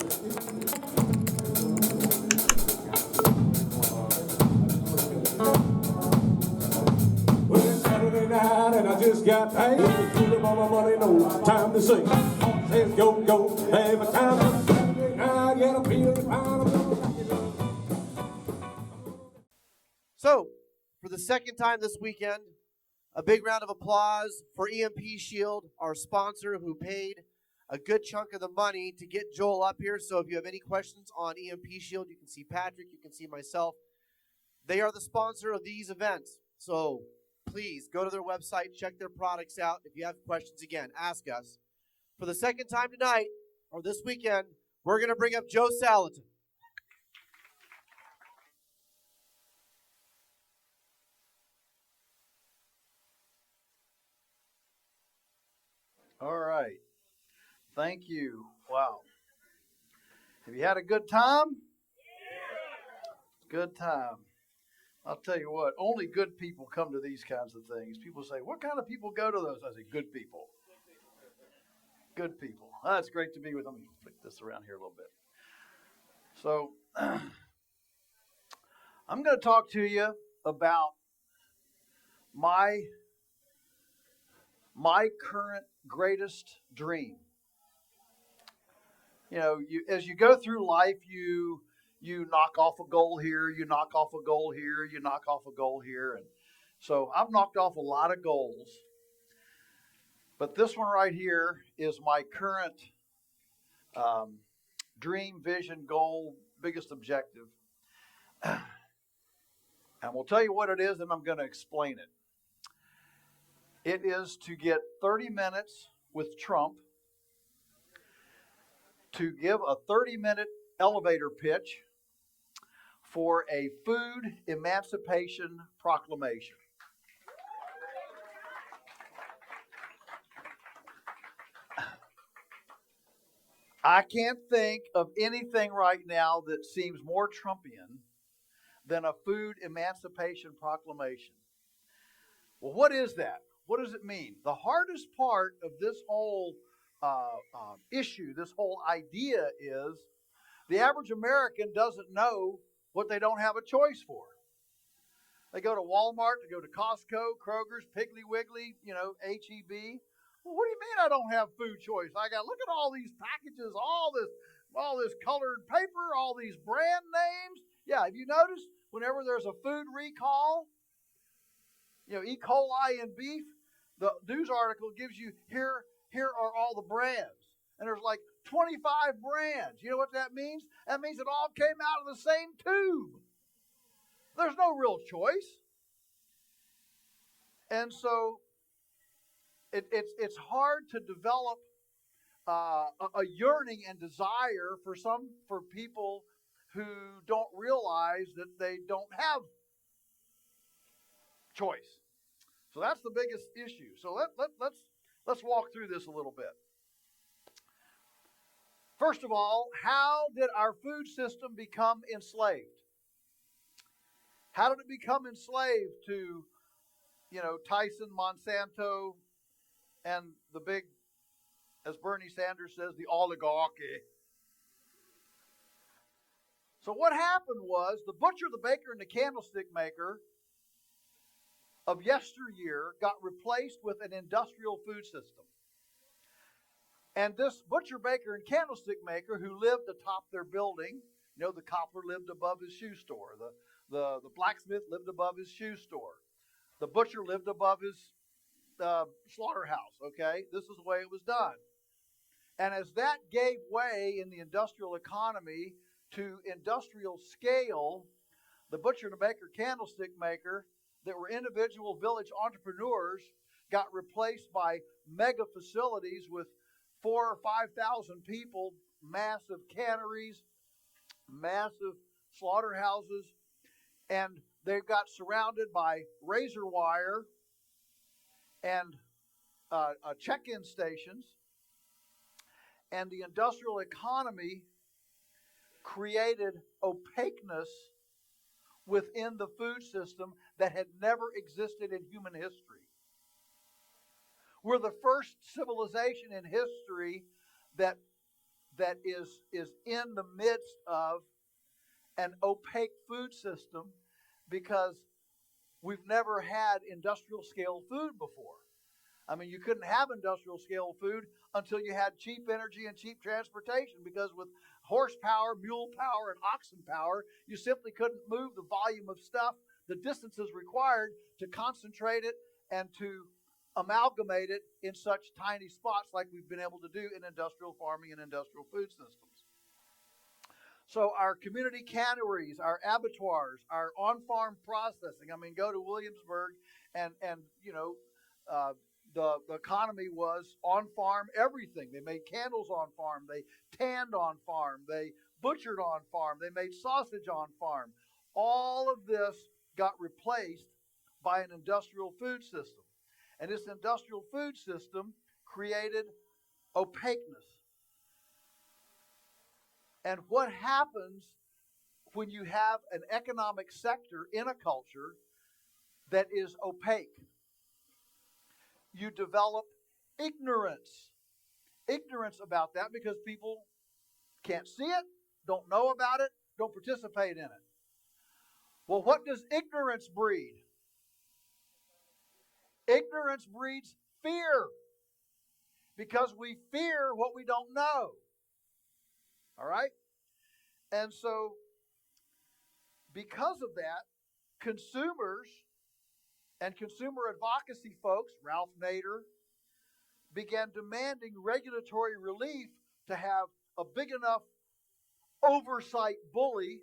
Well, it's Saturday night and I just got paid. Put up all my money, no time to sing. Let's go, go, have a time to sing. I get a feeling fine. So, for the second time this weekend, a big round of applause for EMP Shield, our sponsor who paid a good chunk of the money to get Joel up here. So if you have any questions on EMP Shield, you can see Patrick, you can see myself. They are the sponsor of these events. So please go to their website, check their products out. If you have questions, again, ask us. For the second time tonight, or this weekend, we're going to bring up Joel Salatin. All right. Thank you. Wow. Have you had a good time? Good time. I'll tell you what, only good people come to these kinds of things. People say, what kind of people go to those? I say, good people. Good people. It's great to be with them. Let me flick this around here a little bit. So, I'm going to talk to you about my current greatest dream. You know, as you go through life, you knock off a goal here, you knock off a goal here, you knock off a goal here. And so I've knocked off a lot of goals. But this one right here is my current dream, vision, goal, biggest objective. And we'll tell you what it is, and I'm going to explain it. It is to get 30 minutes with Trump, to give a 30-minute elevator pitch for a food emancipation proclamation. I can't think of anything right now that seems more Trumpian than a food emancipation proclamation. Well, what is that? What does it mean? The hardest part of this whole issue, this whole idea is the average American doesn't know what they don't have a choice for. They go to Walmart, they go to Costco, Kroger's, Piggly Wiggly, H-E-B. Well, what do you mean I don't have food choice? Look at all these packages, all this colored paper, all these brand names. Yeah, have you noticed whenever there's a food recall, E. coli in beef, the news article gives you here are all the brands. And there's like 25 brands. You know what that means? That means it all came out of the same tube. There's no real choice. And so it's hard to develop a yearning and desire for people who don't realize that they don't have choice. So that's the biggest issue. So let's walk through this a little bit. First of all, how did our food system become enslaved? How did it become enslaved to, Tyson, Monsanto, and the big, as Bernie Sanders says, the oligarchy? So what happened was the butcher, the baker, and the candlestick maker of yesteryear got replaced with an industrial food system. And this butcher, baker, and candlestick maker who lived atop their building, the cobbler lived above his shoe store. The blacksmith lived above his shoe store. The butcher lived above his slaughterhouse, okay? This is the way it was done. And as that gave way in the industrial economy to industrial scale, the butcher, the baker, candlestick maker that were individual village entrepreneurs got replaced by mega facilities with 4,000 or 5,000 people, massive canneries, massive slaughterhouses, and they got surrounded by razor wire and check-in stations. And the industrial economy created opaqueness within the food system that had never existed in human history. We're the first civilization in history that that is in the midst of an opaque food system because we've never had industrial scale food before. I mean, you couldn't have industrial scale food until you had cheap energy and cheap transportation, because with horsepower, mule power, and oxen power, you simply couldn't move the volume of stuff, the distances required to concentrate it and to amalgamate it in such tiny spots like we've been able to do in industrial farming and industrial food systems. So our community canneries, our abattoirs, our on-farm processing. I mean, go to Williamsburg and the economy was on-farm everything. They made candles on-farm. They tanned on-farm. They butchered on-farm. They made sausage on-farm. All of this got replaced by an industrial food system. And this industrial food system created opaqueness. And what happens when you have an economic sector in a culture that is opaque? You develop ignorance. Ignorance about that because people can't see it, don't know about it, don't participate in it. Well, what does ignorance breed? Ignorance breeds fear, because we fear what we don't know. All right? And so, because of that, consumers and consumer advocacy folks, Ralph Nader, began demanding regulatory relief to have a big enough oversight bully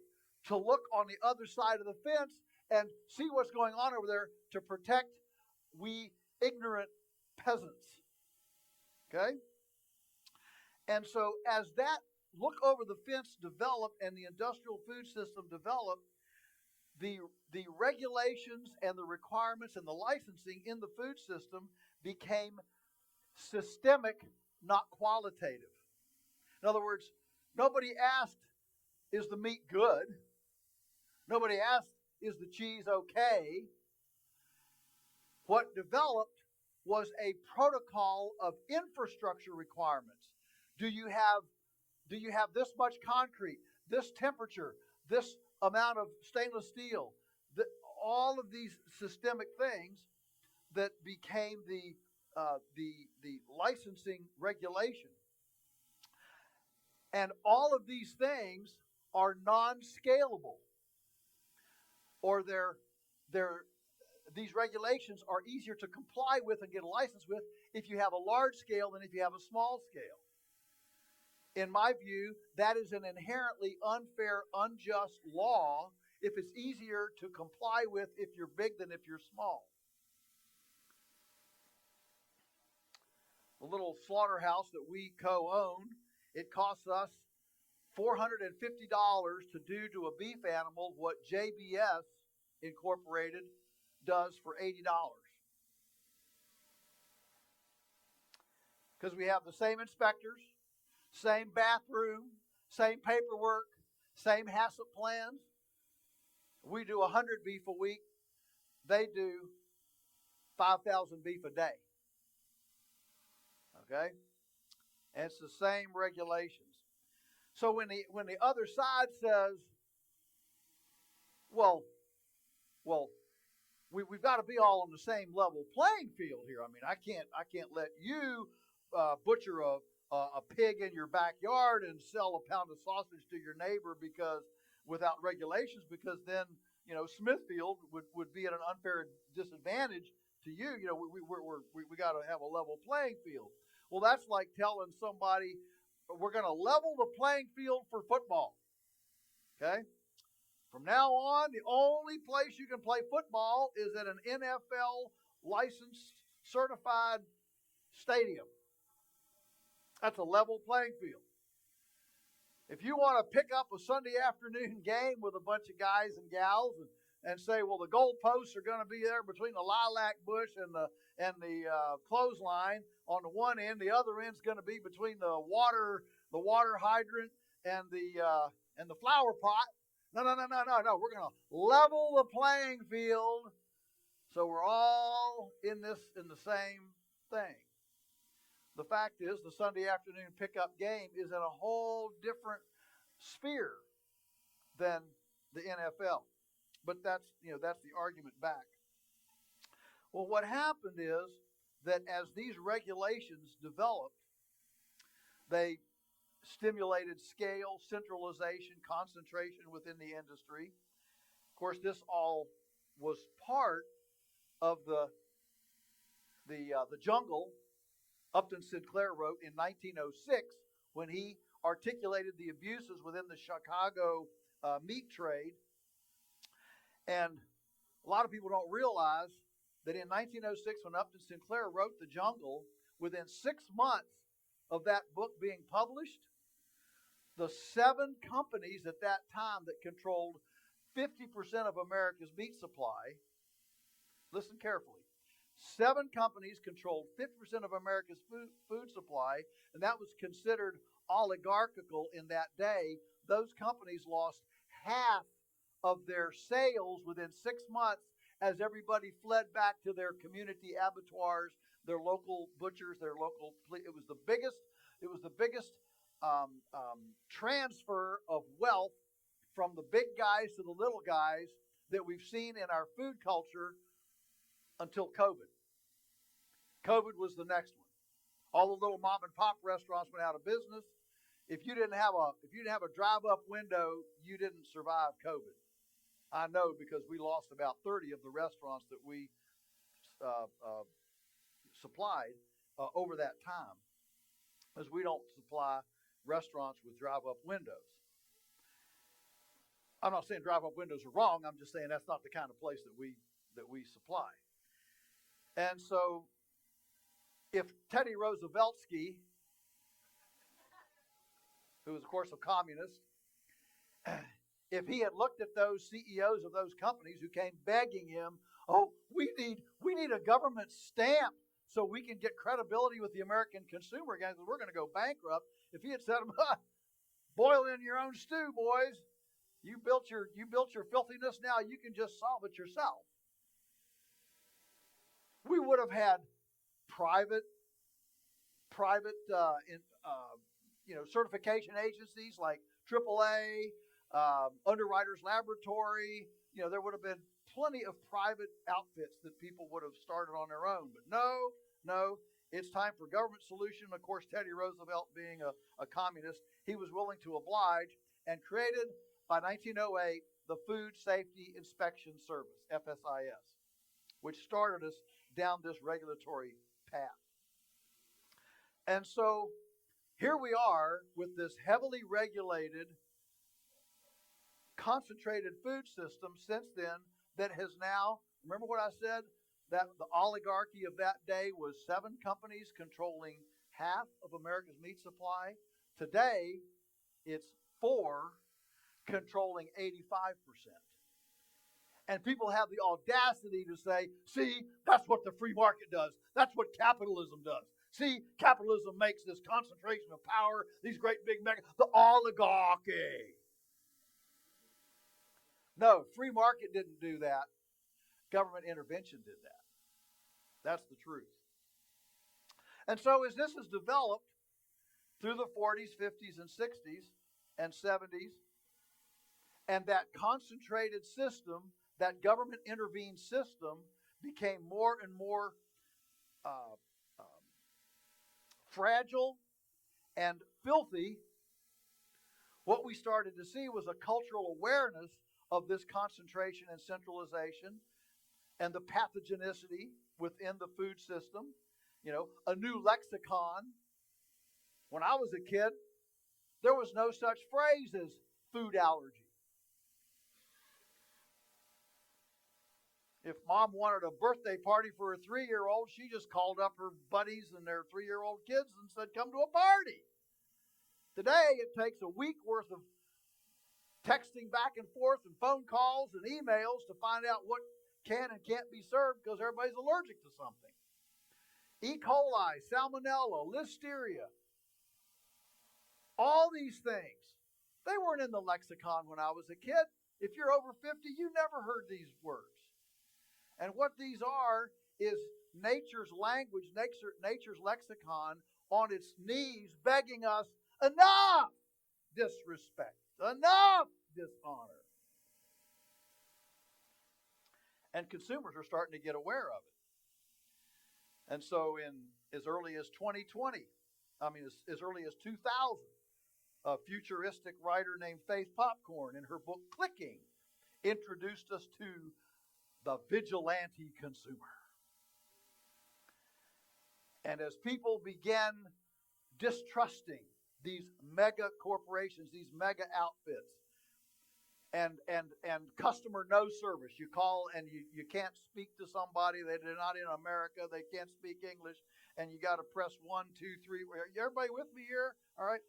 to look on the other side of the fence and see what's going on over there to protect we ignorant peasants. Okay? And so as that look over the fence developed and the industrial food system developed, the regulations and the requirements and the licensing in the food system became systemic, not qualitative. In other words, nobody asked, is the meat good? Nobody asked, is the cheese okay? What developed was a protocol of infrastructure requirements. Do you have this much concrete, this temperature, this amount of stainless steel, all of these systemic things that became the licensing regulation. And all of these things are non-scalable, or these regulations are easier to comply with and get a license with if you have a large scale than if you have a small scale. In my view, that is an inherently unfair, unjust law if it's easier to comply with if you're big than if you're small. The little slaughterhouse that we co-own, it costs us $450 to do to a beef animal what JBS Incorporated does for $80. Because we have the same inspectors, same bathroom, same paperwork, same HACCP plans. We do 100 beef a week. They do 5,000 beef a day. Okay? And it's the same regulations. So when the other side says, well, we've got to be all on the same level playing field here. I mean, I can't let you butcher a pig in your backyard and sell a pound of sausage to your neighbor because without regulations, because then Smithfield would be at an unfair disadvantage to you. We got to have a level playing field. Well, that's like telling somebody we're going to level the playing field for football. Okay? From now on, the only place you can play football is at an NFL licensed, certified stadium. That's a level playing field. If you want to pick up a Sunday afternoon game with a bunch of guys and gals and say, well, the goalposts are going to be there between the lilac bush and the clothesline on the one end, the other end's going to be between the water hydrant and the flower pot. No. We're going to level the playing field so we're all in the same thing. The fact is, the Sunday afternoon pickup game is in a whole different sphere than the NFL. But that's the argument back. Well, what happened is that as these regulations developed, they stimulated scale, centralization, concentration within the industry. Of course, this all was part of the jungle Upton Sinclair wrote in 1906 when he articulated the abuses within the Chicago meat trade. And a lot of people don't realize that in 1906, when Upton Sinclair wrote The Jungle, within 6 months of that book being published, the 7 companies at that time that controlled 50% of America's meat supply, listen carefully, 7 companies controlled 50% of America's food supply, and that was considered oligarchical in that day. Those companies lost half of their sales within 6 months as everybody fled back to their community abattoirs, their local butchers, their local. It was the biggest transfer of wealth from the big guys to the little guys that we've seen in our food culture until COVID. COVID was the next one. All the little mom and pop restaurants went out of business. If you didn't have a drive-up window, you didn't survive COVID. I know because we lost about 30 of the restaurants that we supplied over that time, as we don't supply restaurants with drive-up windows. I'm not saying drive-up windows are wrong. I'm just saying that's not the kind of place that we supply. And so, if Teddy Rooseveltsky, who was of course a communist, if he had looked at those CEOs of those companies who came begging him, "Oh, we need a government stamp so we can get credibility with the American consumer again, because we're going to go bankrupt." If he had said, "Boil in your own stew, boys. You built your filthiness. Now you can just solve it yourself," we would have had private certification agencies like AAA, Underwriters Laboratory. There would have been plenty of private outfits that people would have started on their own. But no, it's time for government solution. Of course, Teddy Roosevelt, being a communist, he was willing to oblige and created, by 1908, the Food Safety Inspection Service, FSIS, which started us down this regulatory path. And so here we are with this heavily regulated, concentrated food system since then that has now, remember what I said? That the oligarchy of that day was 7 companies controlling half of America's meat supply. Today, it's 4 controlling 85%. And people have the audacity to say, "See, that's what the free market does. That's what capitalism does. See, capitalism makes this concentration of power, these great big the oligarchy." No, free market didn't do that. Government intervention did that. That's the truth. And so as this has developed through the 40s, 50s, and 60s, and 70s, and that concentrated system, that government intervened system, became more and more fragile and filthy, what we started to see was a cultural awareness of this concentration and centralization and the pathogenicity within the food system. A new lexicon. When I was a kid, there was no such phrase as food allergy. If mom wanted a birthday party for her 3-year-old, she just called up her buddies and their 3-year-old kids and said, "Come to a party." Today, it takes a week worth of texting back and forth and phone calls and emails to find out what can and can't be served because everybody's allergic to something. E. coli, salmonella, listeria, all these things, they weren't in the lexicon when I was a kid. If you're over 50, you never heard these words. And what these are is nature's language, nature's lexicon on its knees begging us, enough disrespect, enough dishonor. And consumers are starting to get aware of it. And so in as early as 2020, as early as 2000, a futuristic writer named Faith Popcorn, in her book Clicking, introduced us to the vigilante consumer. And as people began distrusting these mega corporations, these mega outfits, and customer no service, you call and you can't speak to somebody, they're not in America, they can't speak English, and you got to press 1, 2, 3. Everybody with me here? All right.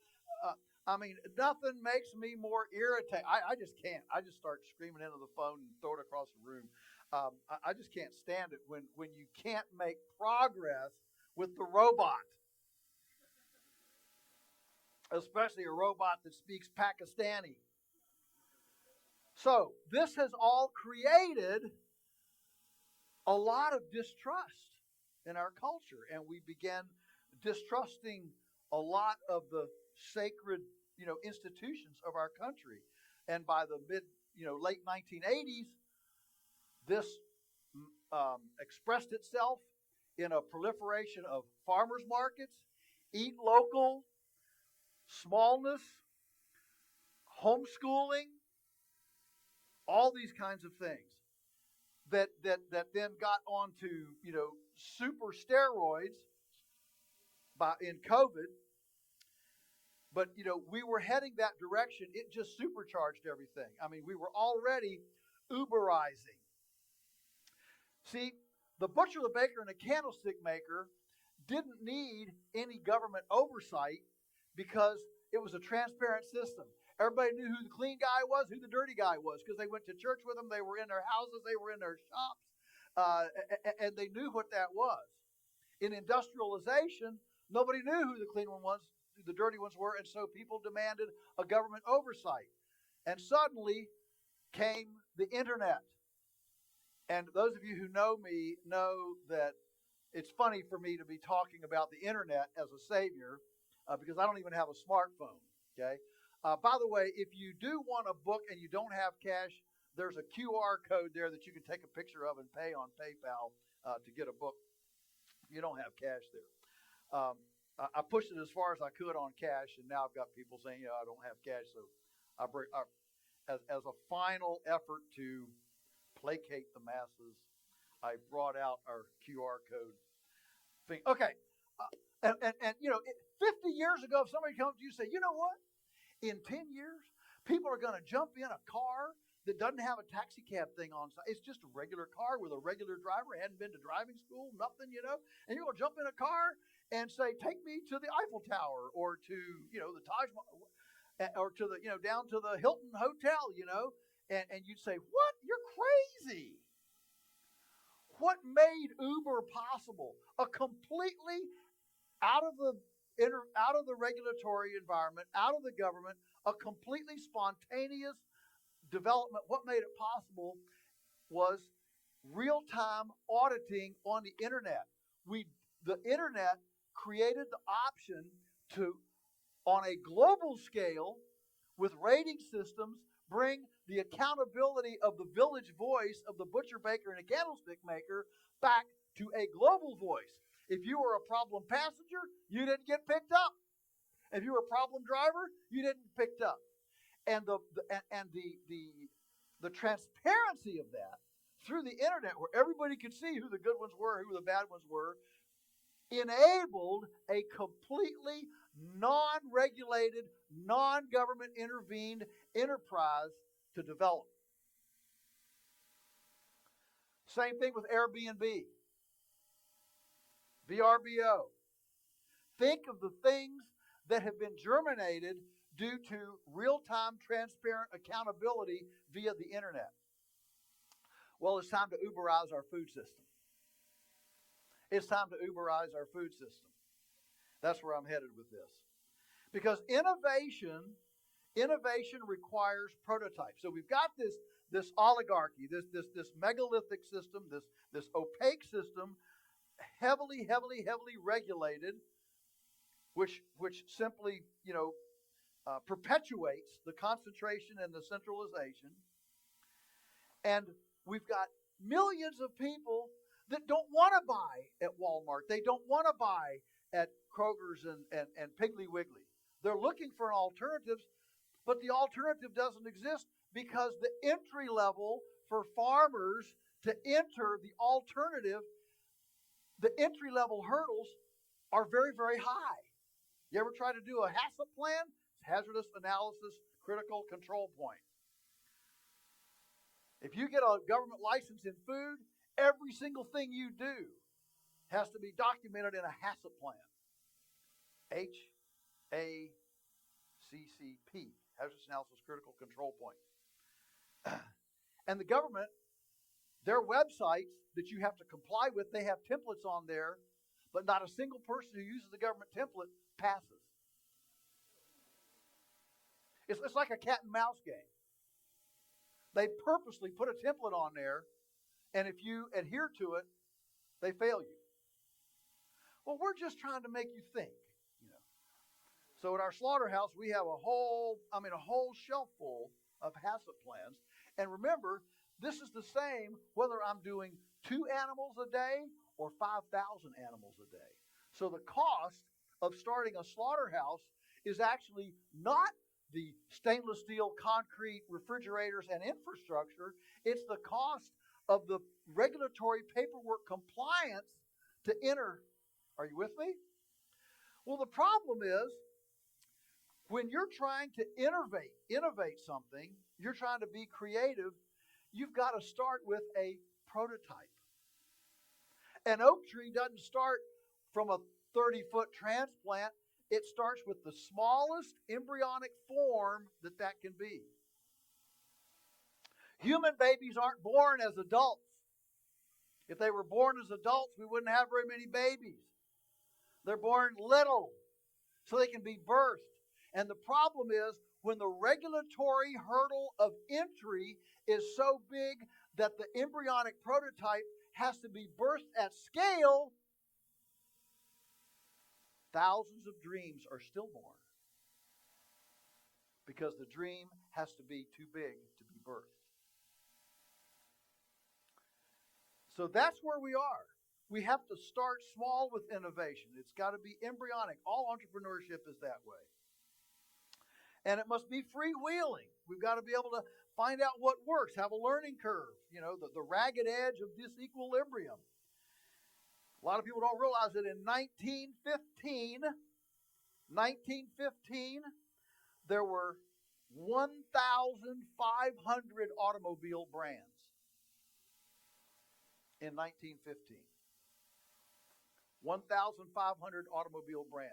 Nothing makes me more irritated. I just can't. I just start screaming into the phone and throw it across the room. I just can't stand it when you can't make progress with the robot, especially a robot that speaks Pakistani. So this has all created a lot of distrust in our culture, and we began distrusting a lot of the sacred, institutions of our country. And by the late 1980s, this expressed itself in a proliferation of farmers markets, eat local, smallness, homeschooling, all these kinds of things that then got onto super steroids in COVID. But we were heading that direction. It just supercharged everything. We were already Uberizing. See, the butcher, the baker, and the candlestick maker didn't need any government oversight because it was a transparent system. Everybody knew who the clean guy was, who the dirty guy was, because they went to church with them, they were in their houses, they were in their shops, and they knew what that was. In industrialization, nobody knew who the clean one was, who the dirty ones were, and so people demanded a government oversight. And suddenly came the internet. And those of you who know me know that it's funny for me to be talking about the internet as a savior because I don't even have a smartphone, okay? By the way, if you do want a book and you don't have cash, there's a QR code there that you can take a picture of and pay on PayPal to get a book. You don't have cash there. I pushed it as far as I could on cash, and now I've got people saying, I don't have cash. So as a final effort to placate the masses, I brought out our QR code thing. Okay. And 50 years ago, if somebody comes to you and say, you know what? In 10 years, people are going to jump in a car that doesn't have a taxi cab thing on. It's just a regular car with a regular driver, hadn't been to driving school, nothing, and you're going to jump in a car and say, take me to the Eiffel Tower or to, the Taj Mahal or to the, down to the Hilton Hotel, and you'd say, what? You're crazy. What made Uber possible? A completely out of the regulatory environment, out of the government, a completely spontaneous development. What made it possible was real-time auditing on the internet. The internet created the option to, on a global scale, with rating systems, bring the accountability of the village voice of the butcher, baker, and a candlestick maker back to a global voice. If you were a problem passenger, you didn't get picked up. If you were a problem driver, you didn't get picked up. And the transparency of that through the internet, where everybody could see who the good ones were, who the bad ones were, enabled a completely non-regulated, non-government intervened enterprise to develop. Same thing with Airbnb, VRBO. Think of the things that have been germinated due to real-time, transparent accountability via the internet. Well, it's time to Uberize our food system. It's time to Uberize our food system. That's where I'm headed with this. Because innovation requires prototypes. So we've got this oligarchy, this megalithic system, this opaque system, heavily regulated. which simply, perpetuates the concentration and the centralization. And we've got millions of people that don't want to buy at Walmart. They don't want to buy at Kroger's and Piggly Wiggly. They're looking for alternatives, but the alternative doesn't exist because the entry level for farmers to enter the alternative, the entry level hurdles are very, very high. You ever try to do a HACCP plan? Hazardous Analysis Critical Control Point. If you get a government license in food, every single thing you do has to be documented in a HACCP plan. HACCP, Hazardous Analysis Critical Control Point. And the government, their websites that you have to comply with, they have templates on there, but not a single person who uses the government template passes. It's like a cat and mouse game. They purposely put a template on there, and if you adhere to it, they fail you. Well, we're just trying to make you think, So at our slaughterhouse, we have a whole shelf full of HACCP plans. And remember, this is the same whether I'm doing 2 animals a day or 5,000 animals a day. So the cost of starting a slaughterhouse is actually not the stainless steel, concrete, refrigerators, and infrastructure. It's the cost of the regulatory paperwork compliance to enter. Are you with me? Well, the problem is when you're trying to innovate something, you're trying to be creative, you've got to start with a prototype. An oak tree doesn't start from a 30-foot transplant. It starts with the smallest embryonic form that can be. Human babies aren't born as adults. If they were born as adults, we wouldn't have very many babies. They're born little, so they can be birthed. And the problem is when the regulatory hurdle of entry is so big that the embryonic prototype has to be birthed at scale, thousands of dreams are stillborn because the dream has to be too big to be birthed. So that's where we are. We have to start small with innovation. It's got to be embryonic. All entrepreneurship is that way. And it must be freewheeling. We've got to be able to find out what works, have a learning curve, the ragged edge of disequilibrium. A lot of people don't realize that in 1915, there were 1,500 automobile brands. In 1915. 1,500 automobile brands.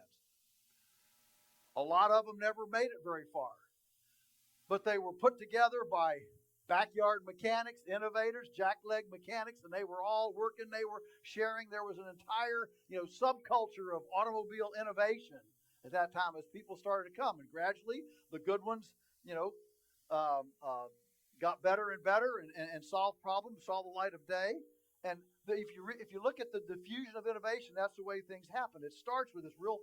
A lot of them never made it very far. But they were put together by backyard mechanics, innovators, jackleg mechanics, and they were all working, they were sharing. There was an entire, subculture of automobile innovation at that time as people started to come. And gradually, the good ones, got better and better and solved problems, saw the light of day. And if you look at the diffusion of innovation, that's the way things happen. It starts with this real,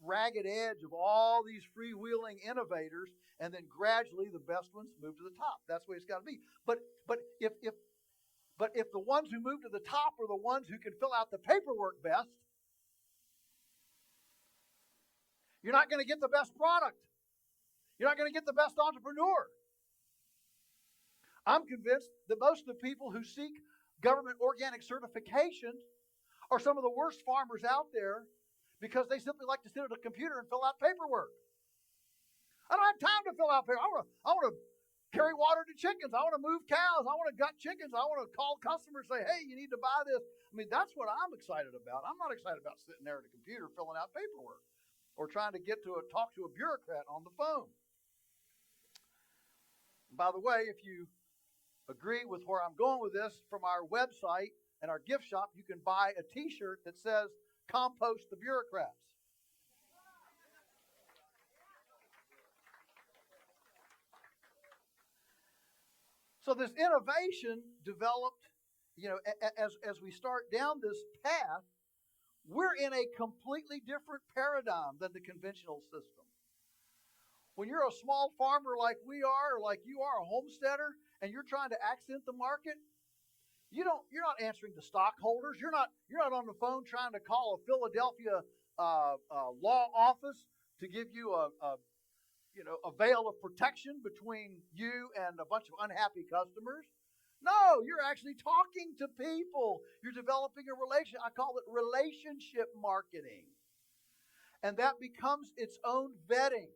ragged edge of all these freewheeling innovators, and then gradually the best ones move to the top. That's the way it's got to be. But if the ones who move to the top are the ones who can fill out the paperwork best, you're not going to get the best product. You're not going to get the best entrepreneur. I'm convinced that most of the people who seek government organic certification are some of the worst farmers out there because they simply like to sit at a computer and fill out paperwork. I don't have time to fill out paperwork. I want to carry water to chickens. I want to move cows. I want to gut chickens. I want to call customers and say, hey, you need to buy this. That's what I'm excited about. I'm not excited about sitting there at a computer filling out paperwork or trying to talk to a bureaucrat on the phone. By the way, if you agree with where I'm going with this, from our website and our gift shop, you can buy a t-shirt that says, compost the bureaucrats. So this innovation developed, as we start down this path, We're in a completely different paradigm than the conventional system. When you're a small farmer like we are, or like you are, a homesteader, and you're trying to accent the market, you're not answering the stockholders. You're not on the phone trying to call a Philadelphia law office to give you a veil of protection between you and a bunch of unhappy customers. No, you're actually talking to people. You're developing a relation. I call it relationship marketing. And that becomes its own vetting,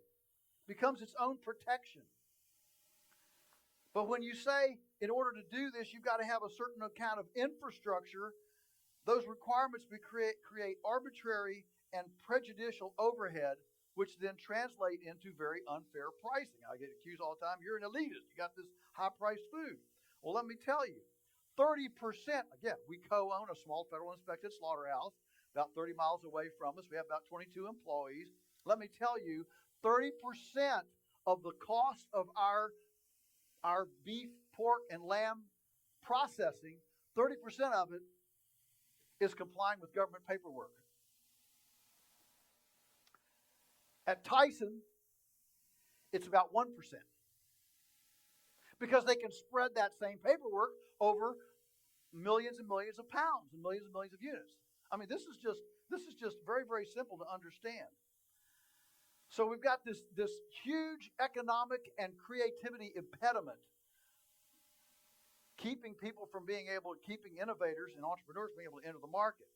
becomes its own protection. But when you say, in order to do this, you've got to have a certain kind of infrastructure, those requirements create arbitrary and prejudicial overhead, which then translate into very unfair pricing. I get accused all the time, you're an elitist. You got this high-priced food. Well, let me tell you, 30%, again, we co-own a small federal inspected slaughterhouse about 30 miles away from us. We have about 22 employees. Let me tell you, 30% of the cost of our beef, pork, and lamb processing, 30% of it is complying with government paperwork. At Tyson, it's about 1%. Because they can spread that same paperwork over millions and millions of pounds and millions of units. I mean, this is just very, very simple to understand. So we've got this huge economic and creativity impediment keeping innovators and entrepreneurs being able to enter the market.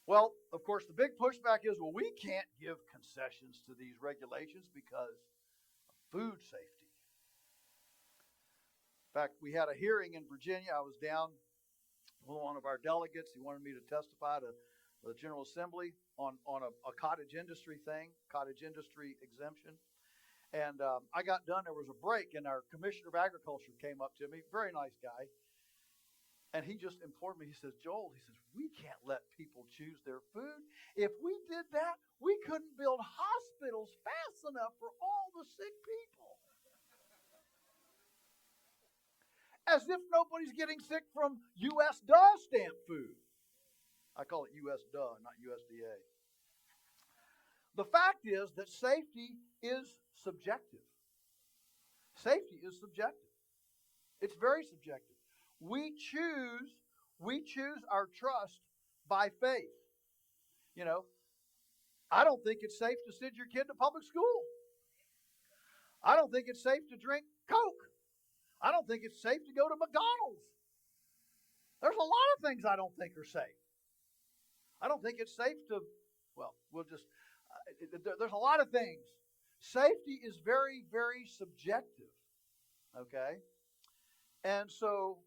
Well, of course, the big pushback is, well, we can't give concessions to these regulations because of food safety. In fact, we had a hearing in Virginia. I was down with one of our delegates. He wanted me to testify to the General Assembly on a cottage industry exemption. And I got done. There was a break, and our Commissioner of Agriculture came up to me, very nice guy. And he just informed me, he says, Joel, we can't let people choose their food. If we did that, we couldn't build hospitals fast enough for all the sick people. As if nobody's getting sick from USDA stamped food. I call it USDA, not USDA. The fact is that safety is subjective. Safety is subjective. It's very subjective. We choose our trust by faith. You know, I don't think it's safe to send your kid to public school. I don't think it's safe to drink Coke. I don't think it's safe to go to McDonald's. There's a lot of things I don't think are safe. I don't think it's safe to, there's a lot of things. Safety is very, very subjective. Okay? And so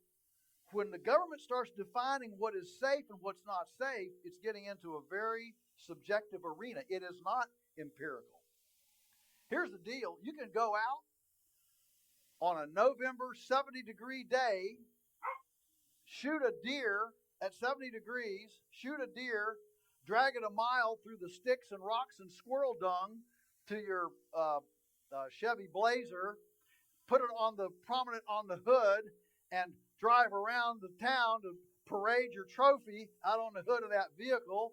when the government starts defining what is safe and what's not safe, it's getting into a very subjective arena. It is not empirical. Here's the deal. You can go out on a November 70-degree day, shoot a deer at 70 degrees, drag it a mile through the sticks and rocks and squirrel dung to your Chevy Blazer, put it prominent on the hood, and drive around the town to parade your trophy out on the hood of that vehicle,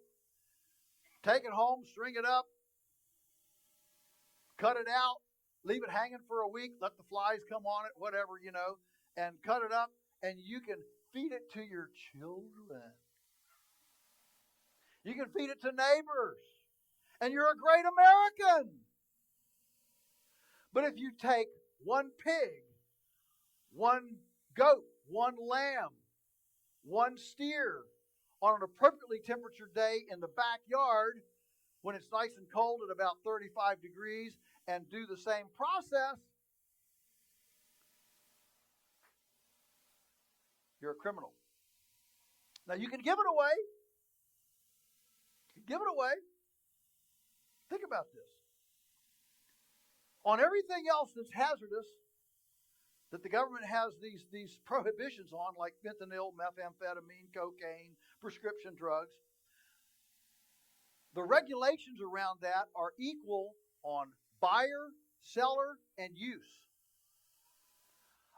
take it home, string it up, cut it out, leave it hanging for a week, let the flies come on it, whatever, and cut it up, and you can feed it to your children. You can feed it to neighbors, and you're a great American. But if you take one pig, one goat, one lamb, one steer on an appropriately temperature day in the backyard when it's nice and cold at about 35 degrees and do the same process, you're a criminal. Now you can give it away. Think about this. On everything else that's hazardous, that the government has these prohibitions on, like fentanyl, methamphetamine, cocaine, prescription drugs, the regulations around that are equal on buyer, seller, and use.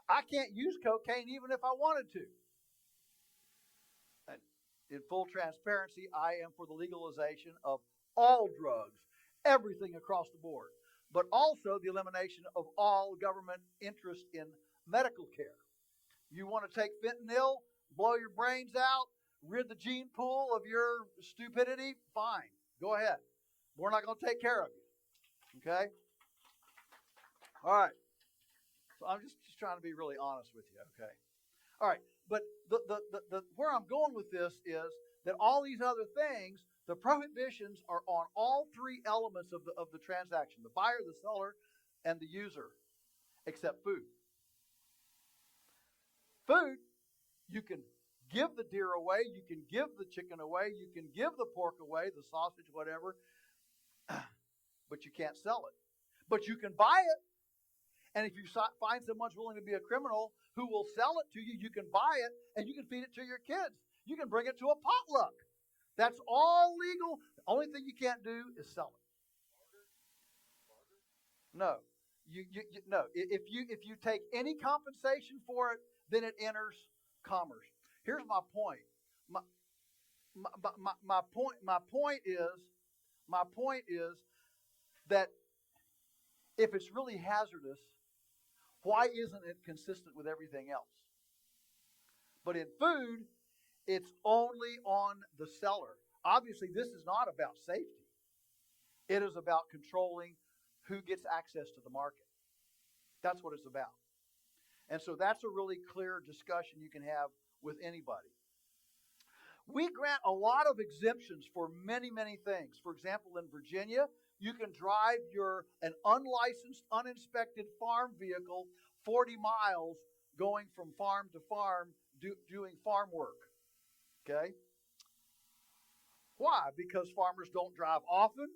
I can't use cocaine even if I wanted to. in full transparency, I am for the legalization of all drugs, everything across the board, but also the elimination of all government interest in medical care. You want to take fentanyl, blow your brains out, rid the gene pool of your stupidity? Fine. Go ahead. We're not going to take care of you. Okay? All right. So I'm just trying to be really honest with you. Okay? All right. But the where I'm going with this is that all these other things, the prohibitions are on all three elements of the transaction: the buyer, the seller, and the user, except food. Food, you can give the deer away, you can give the chicken away, you can give the pork away, the sausage, whatever, but you can't sell it. But you can buy it. And if you find someone's willing to be a criminal who will sell it to you, you can buy it and you can feed it to your kids. You can bring it to a potluck. That's all legal. The only thing you can't do is sell it. No. No. If you take any compensation for it, then it enters commerce. Here's my point. My point is that if it's really hazardous, why isn't it consistent with everything else? But in food, it's only on the seller. Obviously, this is not about safety. It is about controlling who gets access to the market. That's what it's about. And so that's a really clear discussion you can have with anybody. We grant a lot of exemptions for many, many things. For example, in Virginia, you can drive an unlicensed, uninspected farm vehicle 40 miles going from farm to farm doing farm work. Okay? Why? Because farmers don't drive often,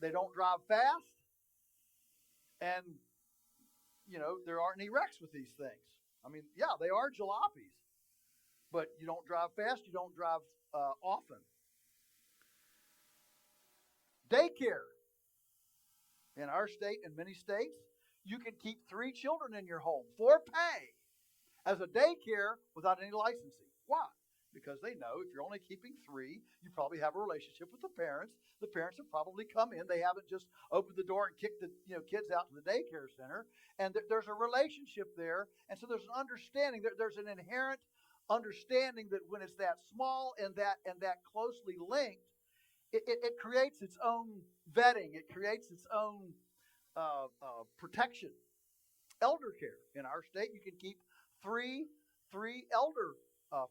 they don't drive fast, and, there aren't any wrecks with these things. I mean, yeah, they are jalopies, but you don't drive fast, you don't drive often. Daycare. In our state and many states, you can keep 3 children in your home for pay as a daycare without any licensing. Why? Because they know if you're only keeping 3, you probably have a relationship with the parents. The parents have probably come in. They haven't just opened the door and kicked the kids out to the daycare center. And there's a relationship there. And so there's an understanding. There's an inherent understanding that when it's that small and that closely linked, it creates its own vetting. It creates its own protection. Elder care. In our state, you can keep three elder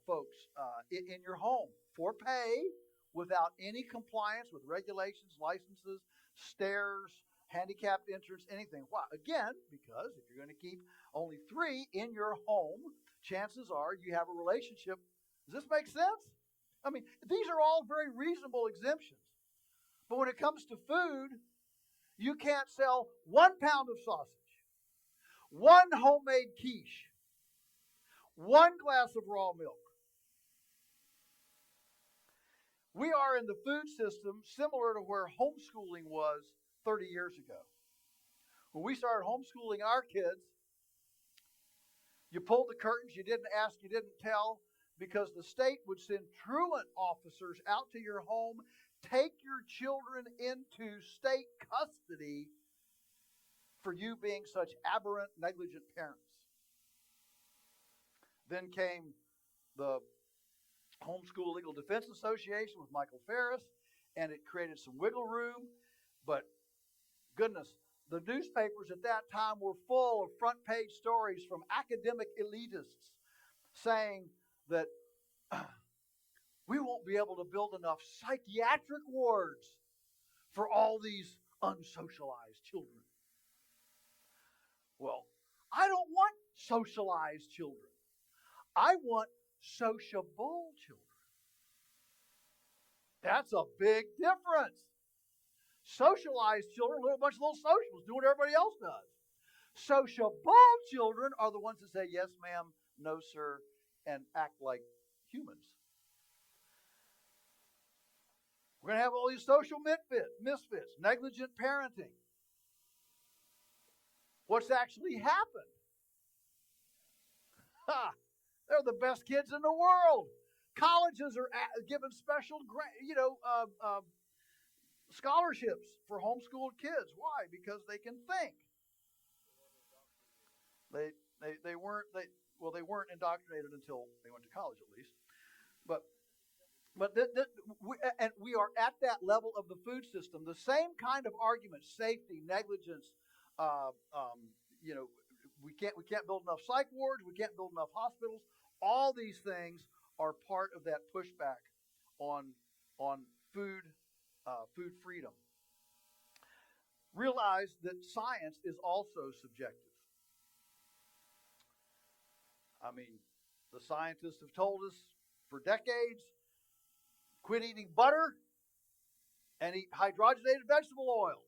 folks in your home for pay without any compliance with regulations, licenses, stairs, handicapped entrance, anything. Why? Again, because if you're going to keep only 3 in your home, chances are you have a relationship. Does this make sense? I mean, these are all very reasonable exemptions. But when it comes to food, you can't sell 1 pound of sausage, 1 homemade quiche, 1 glass of raw milk. We are in the food system similar to where homeschooling was 30 years ago. When we started homeschooling our kids, you pulled the curtains, you didn't ask, you didn't tell, because the state would send truant officers out to your home, take your children into state custody for you being such aberrant, negligent parents. Then came the Homeschool Legal Defense Association with Michael Ferris, and it created some wiggle room. But goodness, the newspapers at that time were full of front page stories from academic elitists saying that we won't be able to build enough psychiatric wards for all these unsocialized children. Well, I don't want socialized children. I want sociable children. That's a big difference. Socialized children, a bunch of little socials, do what everybody else does. Sociable children are the ones that say, yes, ma'am, no, sir, and act like humans. We're going to have all these social misfits, negligent parenting. What's actually happened? They're the best kids in the world Colleges are given special, scholarships for homeschooled kids. Why? Because they can think. They weren't indoctrinated until they went to college, at least. But we are at that level of the food system. The same kind of arguments, safety, negligence. Uh, um, you know, we can't build enough psych wards. We can't build enough hospitals. All these things are part of that pushback on food food freedom. Realize that science is also subjective. I mean, the scientists have told us for decades, quit eating butter and eat hydrogenated vegetable oil.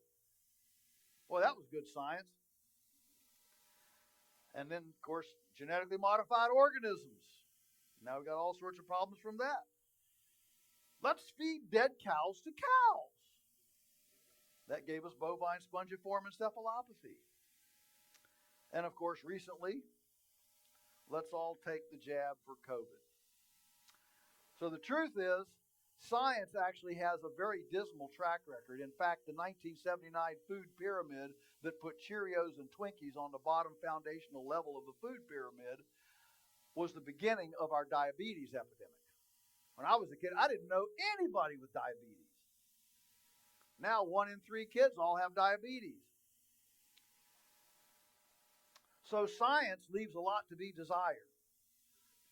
Boy, that was good science. And then, of course, genetically modified organisms. Now we've got all sorts of problems from that. Let's feed dead cows to cows. That gave us bovine spongiform encephalopathy. And of course, recently, let's all take the jab for COVID. So the truth is, science actually has a very dismal track record. In fact, the 1979 food pyramid that put Cheerios and Twinkies on the bottom foundational level of the food pyramid was the beginning of our diabetes epidemic. When I was a kid, I didn't know anybody with diabetes. Now 1 in 3 kids all have diabetes. So science leaves a lot to be desired.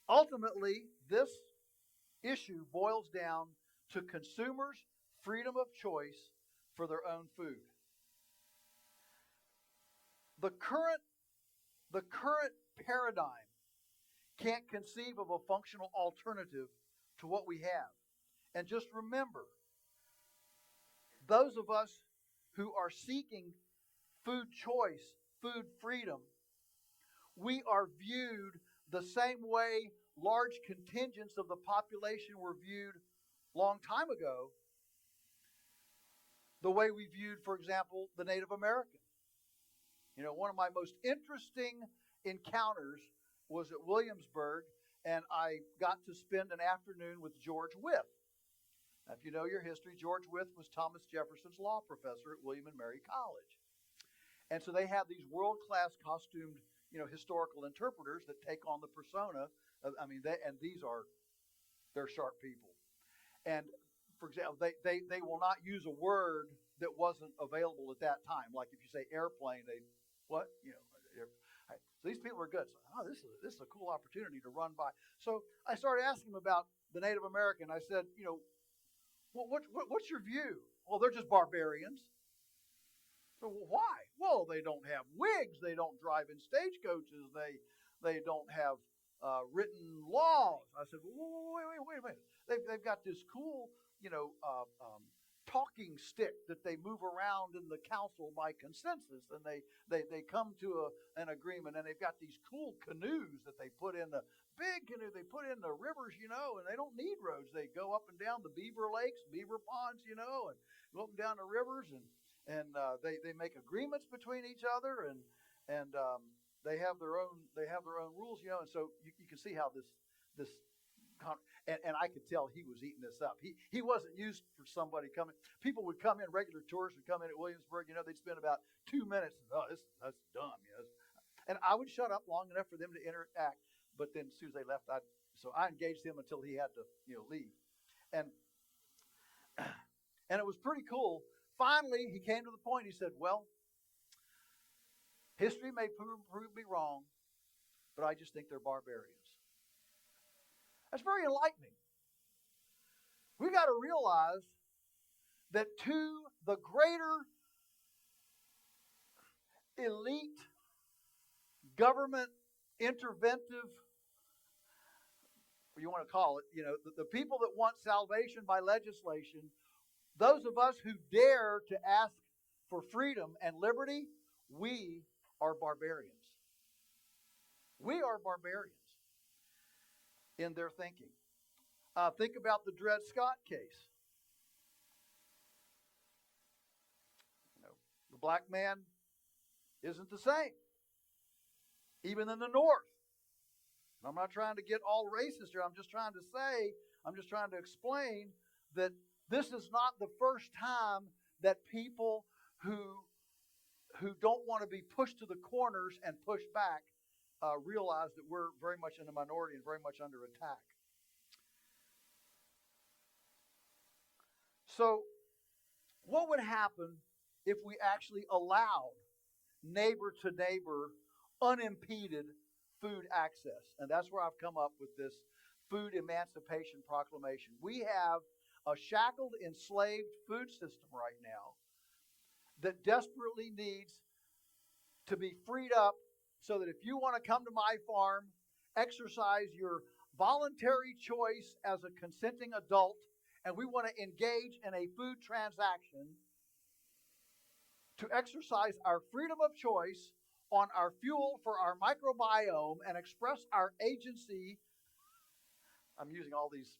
Ultimately, this issue boils down to consumers' freedom of choice for their own food. The current paradigm can't conceive of a functional alternative to what we have. And just remember, those of us who are seeking food choice, food freedom, we are viewed the same way large contingents of the population were viewed long time ago, the way we viewed, for example, the Native American. You know, one of my most interesting encounters was at Williamsburg, and I got to spend an afternoon with George Wythe. Now, if you know your history, George Wythe was Thomas Jefferson's law professor at William and Mary College. And so they have these world-class costumed, historical interpreters that take on the persona of, they're sharp people. And for example, they will not use a word that wasn't available at that time. Like if you say airplane, what? So these people are good. So, this is a cool opportunity to run by. So I started asking them about the Native American. I said, what's your view? Well, they're just barbarians. So why? Well, they don't have wigs. They don't drive in stagecoaches. They don't have written laws. I said, wait a minute. They've got this cool, talking stick that they move around in the council by consensus, and they come to an agreement, and they've got these cool canoes that they put in the big canoe. They put in the rivers, and they don't need roads. They go up and down the beaver lakes, beaver ponds, and go up and down the rivers, and they make agreements between each other, and they have their own rules, and so you can see how this and I could tell he was eating this up. He wasn't used for somebody coming. People would come in, regular tourists would come in at Williamsburg. They'd spend about 2 minutes. That's dumb. And I would shut up long enough for them to interact. But then as soon as they left, so I engaged him until he had to leave. And it was pretty cool. Finally, he came to the point. He said, "Well, history may prove me wrong, but I just think they're barbarians." That's very enlightening. We got to realize that to the greater elite government interventive, what you want to call it, the people that want salvation by legislation, those of us who dare to ask for freedom and liberty, we are barbarians. We are barbarians in their thinking. Think about the Dred Scott case. The black man isn't the same, even in the North. And I'm not trying to get all racist here. I'm just trying to explain that this is not the first time that people who don't want to be pushed to the corners and pushed back realize that we're very much in the minority and very much under attack. So, what would happen if we actually allowed neighbor to neighbor, unimpeded food access? And that's where I've come up with this Food Emancipation Proclamation. We have a shackled, enslaved food system right now that desperately needs to be freed up so that if you want to come to my farm, exercise your voluntary choice as a consenting adult, and we want to engage in a food transaction to exercise our freedom of choice on our fuel for our microbiome and express our agency. I'm using all these,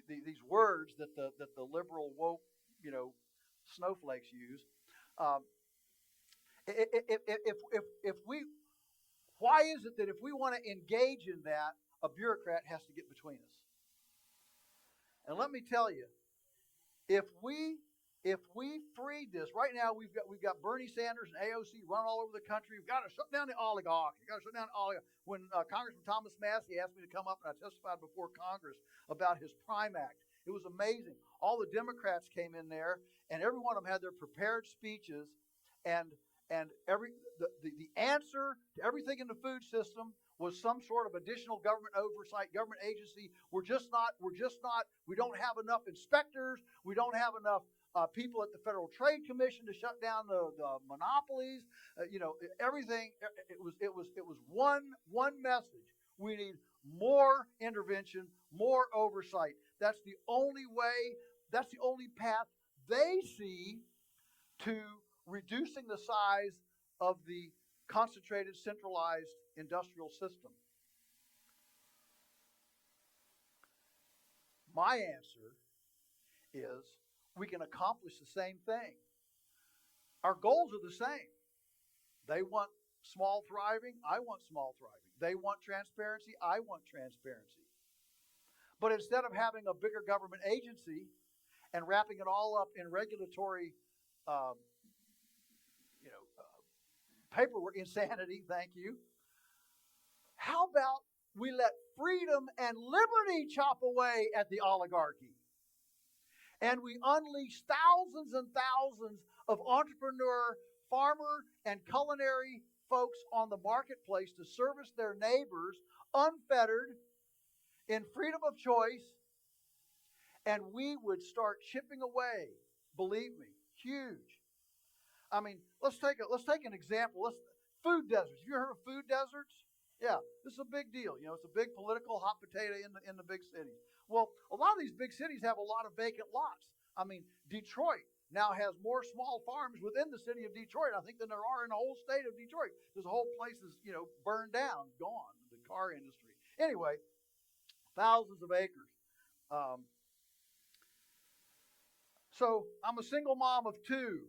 these words that the liberal woke, snowflakes use. Why is it that if we want to engage in that, a bureaucrat has to get between us? And let me tell you, if we freed this right now, we've got Bernie Sanders and AOC running all over the country. We've got to shut down the oligarchy. We've got to shut down the oligarchy. When Congressman Thomas Massey asked me to come up and I testified before Congress about his Prime Act, it was amazing. All the Democrats came in there, and every one of them had their prepared speeches, and the answer to everything in the food system was some sort of additional government oversight, government agency. We don't have enough inspectors. We don't have enough people at the Federal Trade Commission to shut down the monopolies. Everything. It was one message. We need more intervention, more oversight. That's the only way. That's the only path they see to reducing the size of the concentrated, centralized industrial system. My answer is we can accomplish the same thing. Our goals are the same. They want small thriving. I want small thriving. They want transparency. I want transparency. But instead of having a bigger government agency and wrapping it all up in regulatory paperwork insanity, thank you. How about we let freedom and liberty chop away at the oligarchy? And we unleash thousands and thousands of entrepreneur, farmer, and culinary folks on the marketplace to service their neighbors unfettered in freedom of choice. And we would start chipping away, believe me, huge. I mean, let's take an example. Food deserts. Have you heard of food deserts? Yeah, this is a big deal. It's a big political hot potato in the big cities. Well, a lot of these big cities have a lot of vacant lots. I mean, Detroit now has more small farms within the city of Detroit, I think, than there are in the whole state of Detroit. There's a whole place that's, burned down, gone, the car industry. Anyway, thousands of acres. So I'm a single mom of two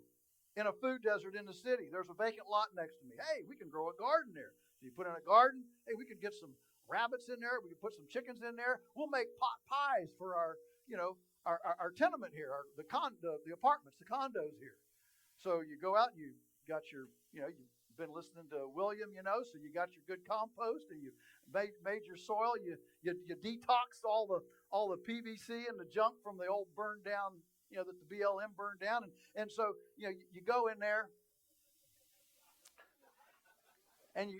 in a food desert in the city. There's a vacant lot next to me. Hey, we can grow a garden there. So you put in a garden. Hey, we could get some rabbits in there. We could put some chickens in there. We'll make pot pies for our tenement here, the apartments, the condos here. So you go out and you got your, you've been listening to William, so you got your good compost and you made your soil. You detoxed all the PVC and the junk from the old burned down, that the BLM burned down. And so, you go in there and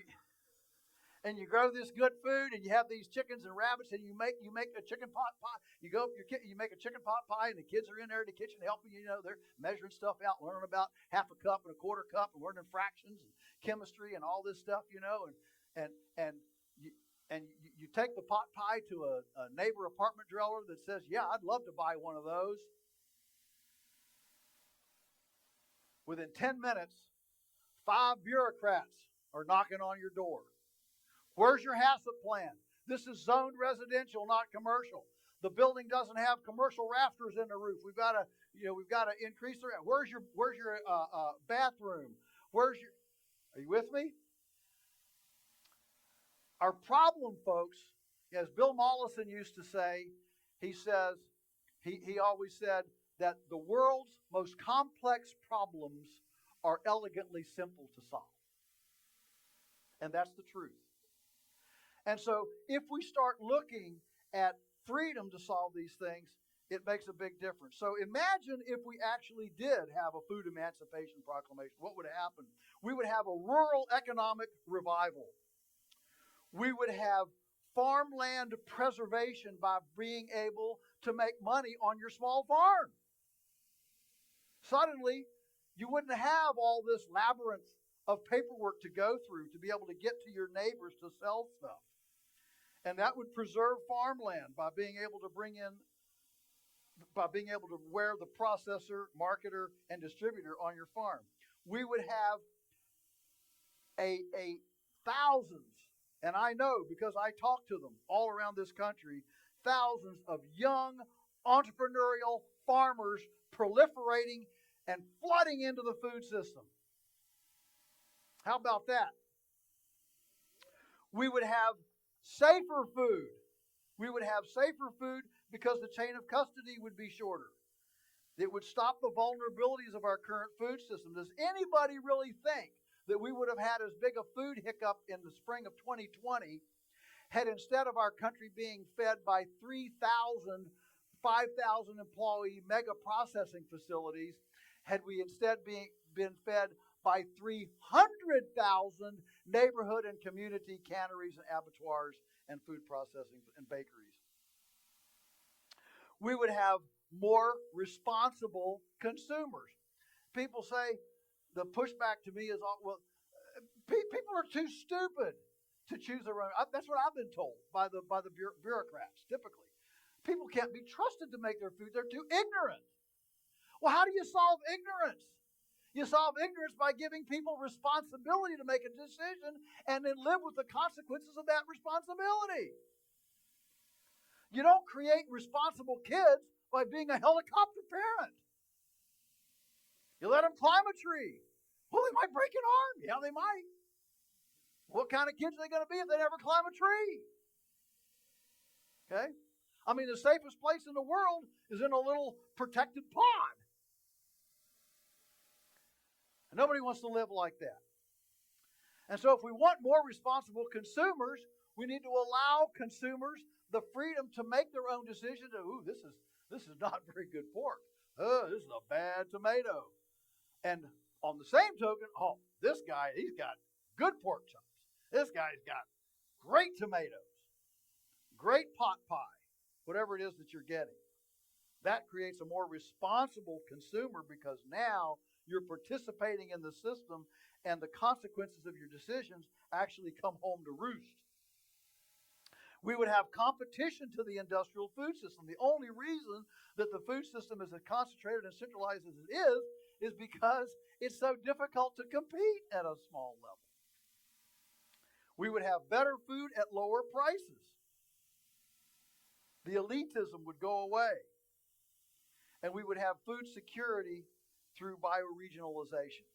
you grow this good food and you have these chickens and rabbits and you make a chicken pot pie. You make a chicken pot pie and the kids are in there in the kitchen helping you. They're measuring stuff out, learning about half a cup and a quarter cup and learning fractions and chemistry and all this stuff, and you take the pot pie to a neighbor apartment dweller that says, yeah, I'd love to buy one of those. Within 10 minutes, 5 bureaucrats are knocking on your door. Where's your HACCP plan? This is zoned residential, not commercial. The building doesn't have commercial rafters in the roof. We've got to increase the. Where's your bathroom? Are you with me? Our problem, folks, as Bill Mollison used to say, he always said that the world's most complex problems are elegantly simple to solve. And that's the truth. And so if we start looking at freedom to solve these things, it makes a big difference. So imagine if we actually did have a food emancipation proclamation. What would happen? We would have a rural economic revival. We would have farmland preservation by being able to make money on your small farm. Suddenly, you wouldn't have all this labyrinth of paperwork to go through to be able to get to your neighbors to sell stuff. And that would preserve farmland by being able to wear the processor, marketer, and distributor on your farm. We would have a thousands, and I know because I talk to them all around this country, thousands of young entrepreneurial farmers proliferating and flooding into the food system. How about that? We would have safer food. We would have safer food because the chain of custody would be shorter. It would stop the vulnerabilities of our current food system. Does anybody really think that we would have had as big a food hiccup in the spring of 2020 had instead of our country being fed by 3,000, 5,000 employee mega processing facilities, had we instead been fed by 300,000 neighborhood and community canneries and abattoirs and food processing and bakeries? We would have more responsible consumers. People say, the pushback to me is, well, people are too stupid to choose their own. That's what I've been told by the bureaucrats, typically. People can't be trusted to make their food. They're too ignorant. Well, how do you solve ignorance? You solve ignorance by giving people responsibility to make a decision and then live with the consequences of that responsibility. You don't create responsible kids by being a helicopter parent. You let them climb a tree. Well, they might break an arm. Yeah, they might. What kind of kids are they going to be if they never climb a tree? Okay? I mean, the safest place in the world is in a little protected pond. And nobody wants to live like that. And so if we want more responsible consumers, we need to allow consumers the freedom to make their own decisions. Ooh, this is not very good pork. Oh, this is a bad tomato. And on the same token, oh, this guy, he's got good pork chops. This guy's got great tomatoes, great pot pie, whatever it is that you're getting. That creates a more responsible consumer because now you're participating in the system and the consequences of your decisions actually come home to roost. We would have competition to the industrial food system. The only reason that the food system is as concentrated and centralized as it is because it's so difficult to compete at a small level. We would have better food at lower prices. The elitism would go away. And we would have food security through bioregionalization.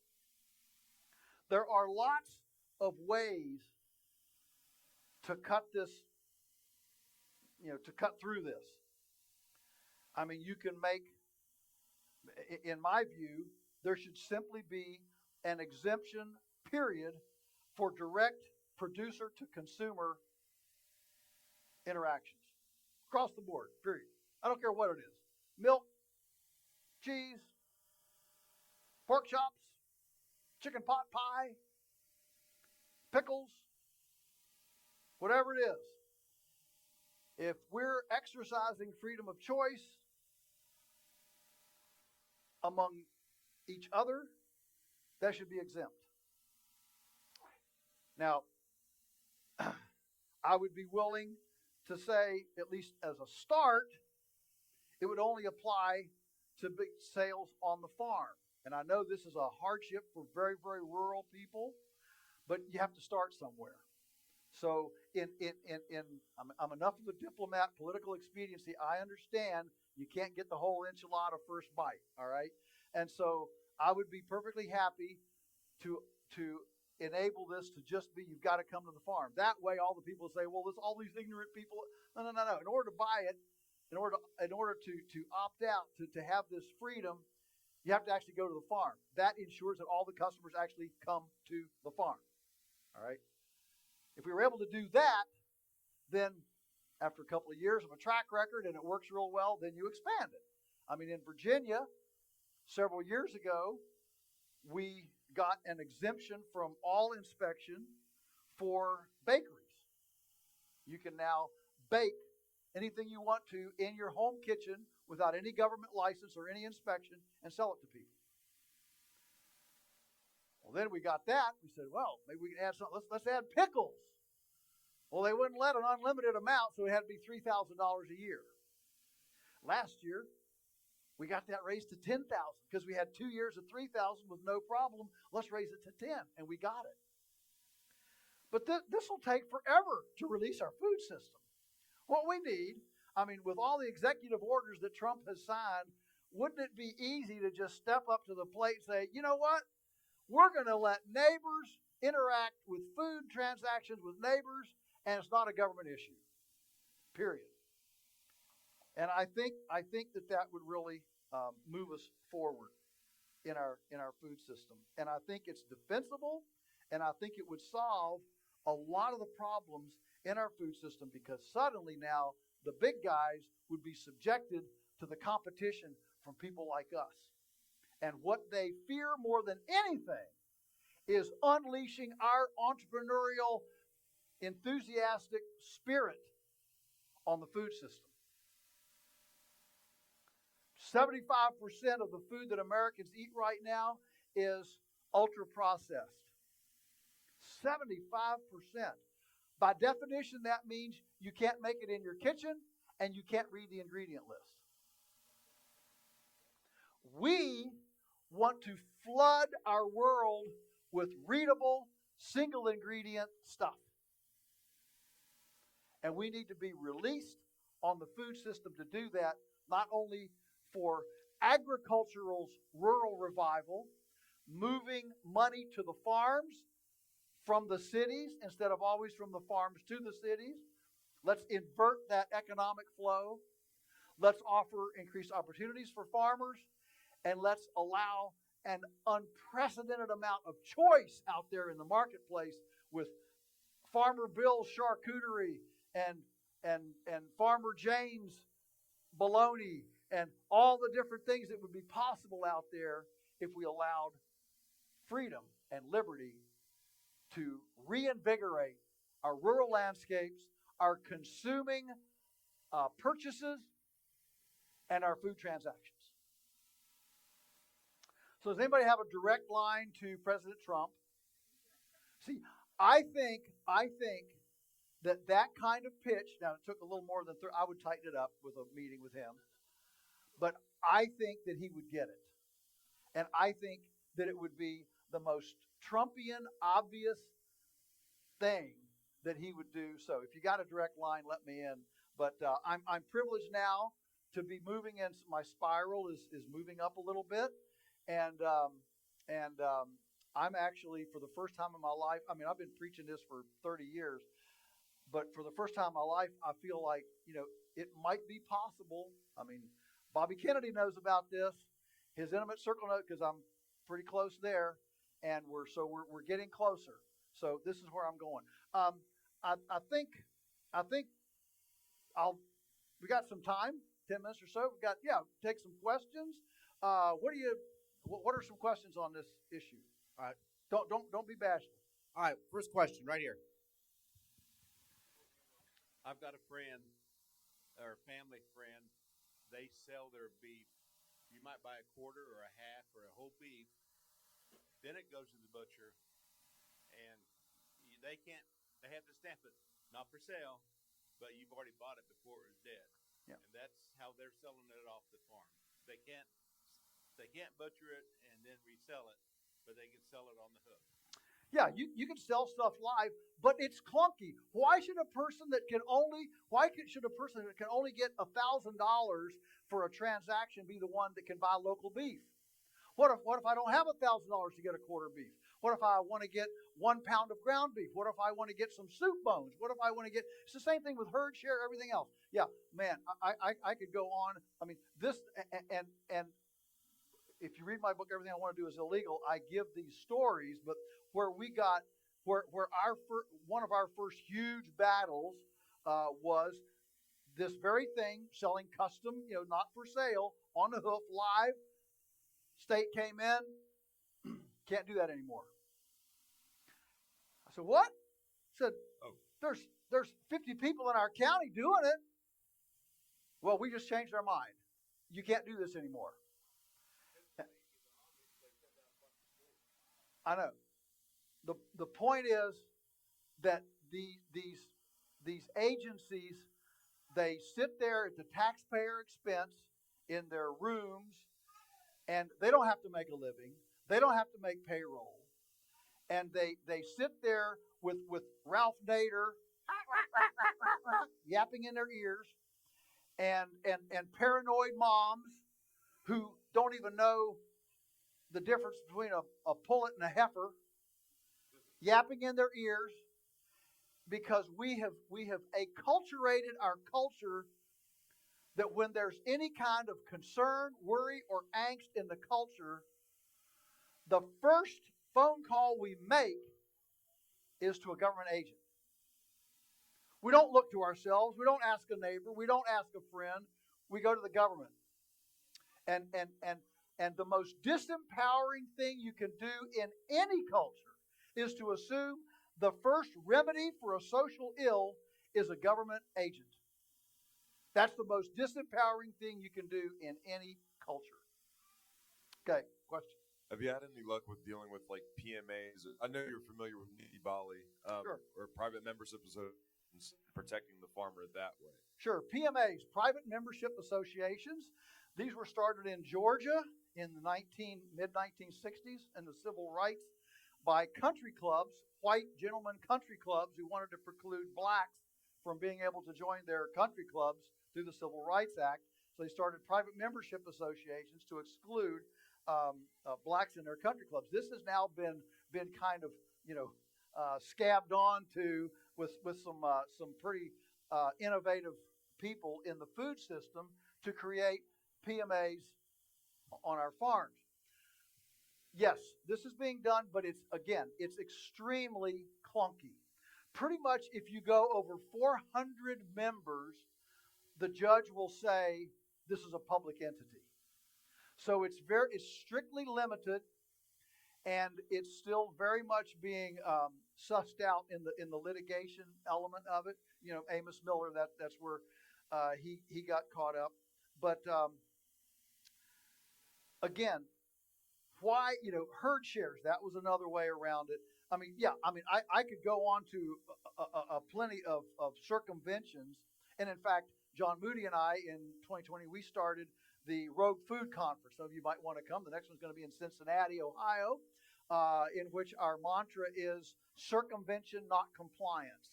There are lots of ways to cut this, to cut through this. I mean, you can make, in my view, there should simply be an exemption period for direct producer to consumer interactions. Across the board, period. I don't care what it is. Milk, cheese, pork chops, chicken pot pie, pickles, whatever it is. If we're exercising freedom of choice among each other, that should be exempt. Now, I would be willing to say, at least as a start, it would only apply to big sales on the farm. And I know this is a hardship for very, very rural people, but you have to start somewhere. So I'm enough of a diplomat, political expediency. I understand you can't get the whole enchilada first bite, all right? And so I would be perfectly happy to enable this to just be, you've got to come to the farm. That way, all the people say, well, there's all these ignorant people. No. In order to buy it, in order to opt out, to have this freedom, you have to actually go to the farm. That ensures that all the customers actually come to the farm. All right. If we were able to do that, then after a couple of years of a track record and it works real well, then you expand it. I mean, in Virginia, several years ago, we got an exemption from all inspection for bakeries. You can now bake anything you want to in your home kitchen without any government license or any inspection and sell it to people. Well, then we got that. We said, well, maybe we can add something. Let's add pickles. Well, they wouldn't let an unlimited amount, so it had to be $3,000 a year. Last year, we got that raised to $10,000 because we had 2 years of $3,000 with no problem. Let's raise it to $10,000, and we got it. But this will take forever to release our food system. What we need, I mean, with all the executive orders that Trump has signed, wouldn't it be easy to just step up to the plate and say, you know what? We're going to let neighbors interact with food transactions with neighbors, and it's not a government issue, period. And I think that would really move us forward in our food system. And I think it's defensible, and I think it would solve a lot of the problems in our food system, because suddenly now the big guys would be subjected to the competition from people like us. And what they fear more than anything is unleashing our entrepreneurial, enthusiastic spirit on the food system. 75% of the food that Americans eat right now is ultra-processed. 75%. By definition, that means you can't make it in your kitchen and you can't read the ingredient list. We want to flood our world with readable, single ingredient stuff. And we need to be released on the food system to do that, not only for agricultural's rural revival, moving money to the farms from the cities instead of always from the farms to the cities. Let's invert that economic flow. Let's offer increased opportunities for farmers, and let's allow an unprecedented amount of choice out there in the marketplace with Farmer Bill's charcuterie and Farmer Jane's bologna and all the different things that would be possible out there if we allowed freedom and liberty to reinvigorate our rural landscapes, our consuming purchases, and our food transactions. So does anybody have a direct line to President Trump? See, I think that kind of pitch, now it took a little more than, I would tighten it up with a meeting with him, but I think that he would get it. And I think that it would be the most Trumpian, obvious thing that he would do. So if you got a direct line, let me in. But I'm privileged now to be moving in. My spiral is moving up a little bit. And I'm actually, for the first time in my life, I mean, I've been preaching this for 30 years, but for the first time in my life, I feel like, it might be possible. I mean, Bobby Kennedy knows about this, his intimate circle knows, because I'm pretty close there, and we're getting closer. So this is where I'm going. I think we got some time, 10 minutes or so. Take some questions. What are some questions on this issue? All right. Don't be bashful. All right. First question right here. I've got a friend or a family friend. They sell their beef. You might buy a quarter or a half or a whole beef. Then it goes to the butcher, and they have to stamp it, not for sale, but you've already bought it before it was dead. Yeah. And that's how they're selling it off the farm. They can't butcher it and then resell it, but they can sell it on the hook. Yeah, you can sell stuff live, but it's clunky. Why should a person that can only get $1,000 for a transaction be the one that can buy local beef? What if I don't have $1,000 to get a quarter beef? What if I want to get 1 pound of ground beef? What if I want to get some soup bones? What if I want to get, it's the same thing with herd share, everything else. Yeah, man, I could go on. I mean, this, and if you read my book, Everything I Want to Do is Illegal, I give these stories, but where we got, where one of our first huge battles was this very thing, selling custom, not for sale, on the hoof, live. State came in, can't do that anymore. I said, what? I said, there's 50 people in our county doing it. Well, we just changed our mind. You can't do this anymore. I know. The point is that these agencies, they sit there at the taxpayer expense in their rooms, and they don't have to make a living. They don't have to make payroll. And they sit there with Ralph Nader yapping in their ears, and paranoid moms who don't even know the difference between a pullet and a heifer yapping in their ears, because we have acculturated our culture that when there's any kind of concern, worry, or angst in the culture, the first phone call we make is to a government agent. We don't look to ourselves. We don't ask a neighbor. We don't ask a friend. We go to the government. And the most disempowering thing you can do in any culture is to assume the first remedy for a social ill is a government agent. That's the most disempowering thing you can do in any culture. Okay, question. Have you had any luck with dealing with like PMAs? I know you're familiar with Niti Bali, Sure. or private membership associations, protecting the farmer that way. Sure. PMAs, private membership associations. These were started in Georgia in the mid-1960s in the civil rights by country clubs, white gentlemen country clubs who wanted to preclude blacks from being able to join their country clubs through the Civil Rights Act. So they started private membership associations to exclude blacks in their country clubs. This has now been kind of scabbed on to with some pretty innovative people in the food system to create PMAs on our farms. Yes, this is being done, but it's extremely clunky. Pretty much if you go over 400 members, the judge will say this is a public entity. So it's strictly limited, and it's still very much being sussed out in the litigation element of it. Amos Miller, that's where he got caught up. But again, why, herd shares, that was another way around it. I could go on to a plenty of circumventions. And in fact, John Moody and I in 2020, we started the Rogue Food Conference. Some of you might want to come. The next one's going to be in Cincinnati, Ohio, in which our mantra is circumvention, not compliance.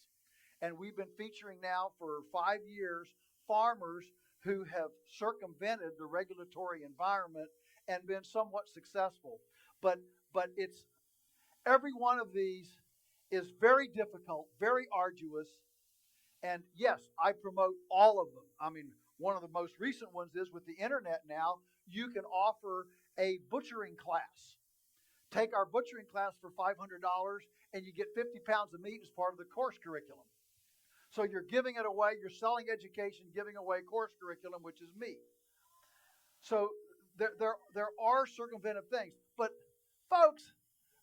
And we've been featuring now for 5 years farmers who have circumvented the regulatory environment and been somewhat successful. But it's every one of these is very difficult, very arduous. And yes, I promote all of them. I mean, one of the most recent ones is with the internet now, you can offer a butchering class. Take our butchering class for $500 and you get 50 pounds of meat as part of the course curriculum. So you're giving it away, you're selling education, giving away course curriculum, which is meat. So there are circumventive things. But folks,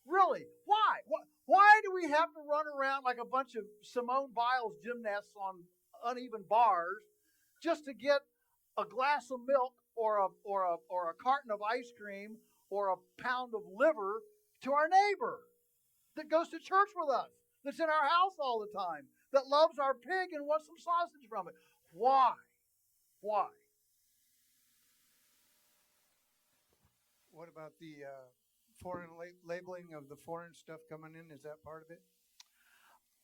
really, why? Why do we have to run around like a bunch of Simone Biles gymnasts on uneven bars just to get a glass of milk or a carton of ice cream or a pound of liver to our neighbor that goes to church with us, that's in our house all the time, that loves our pig and wants some sausage from it? Why? Why? What about the foreign labeling of the foreign stuff coming in? Is that part of it?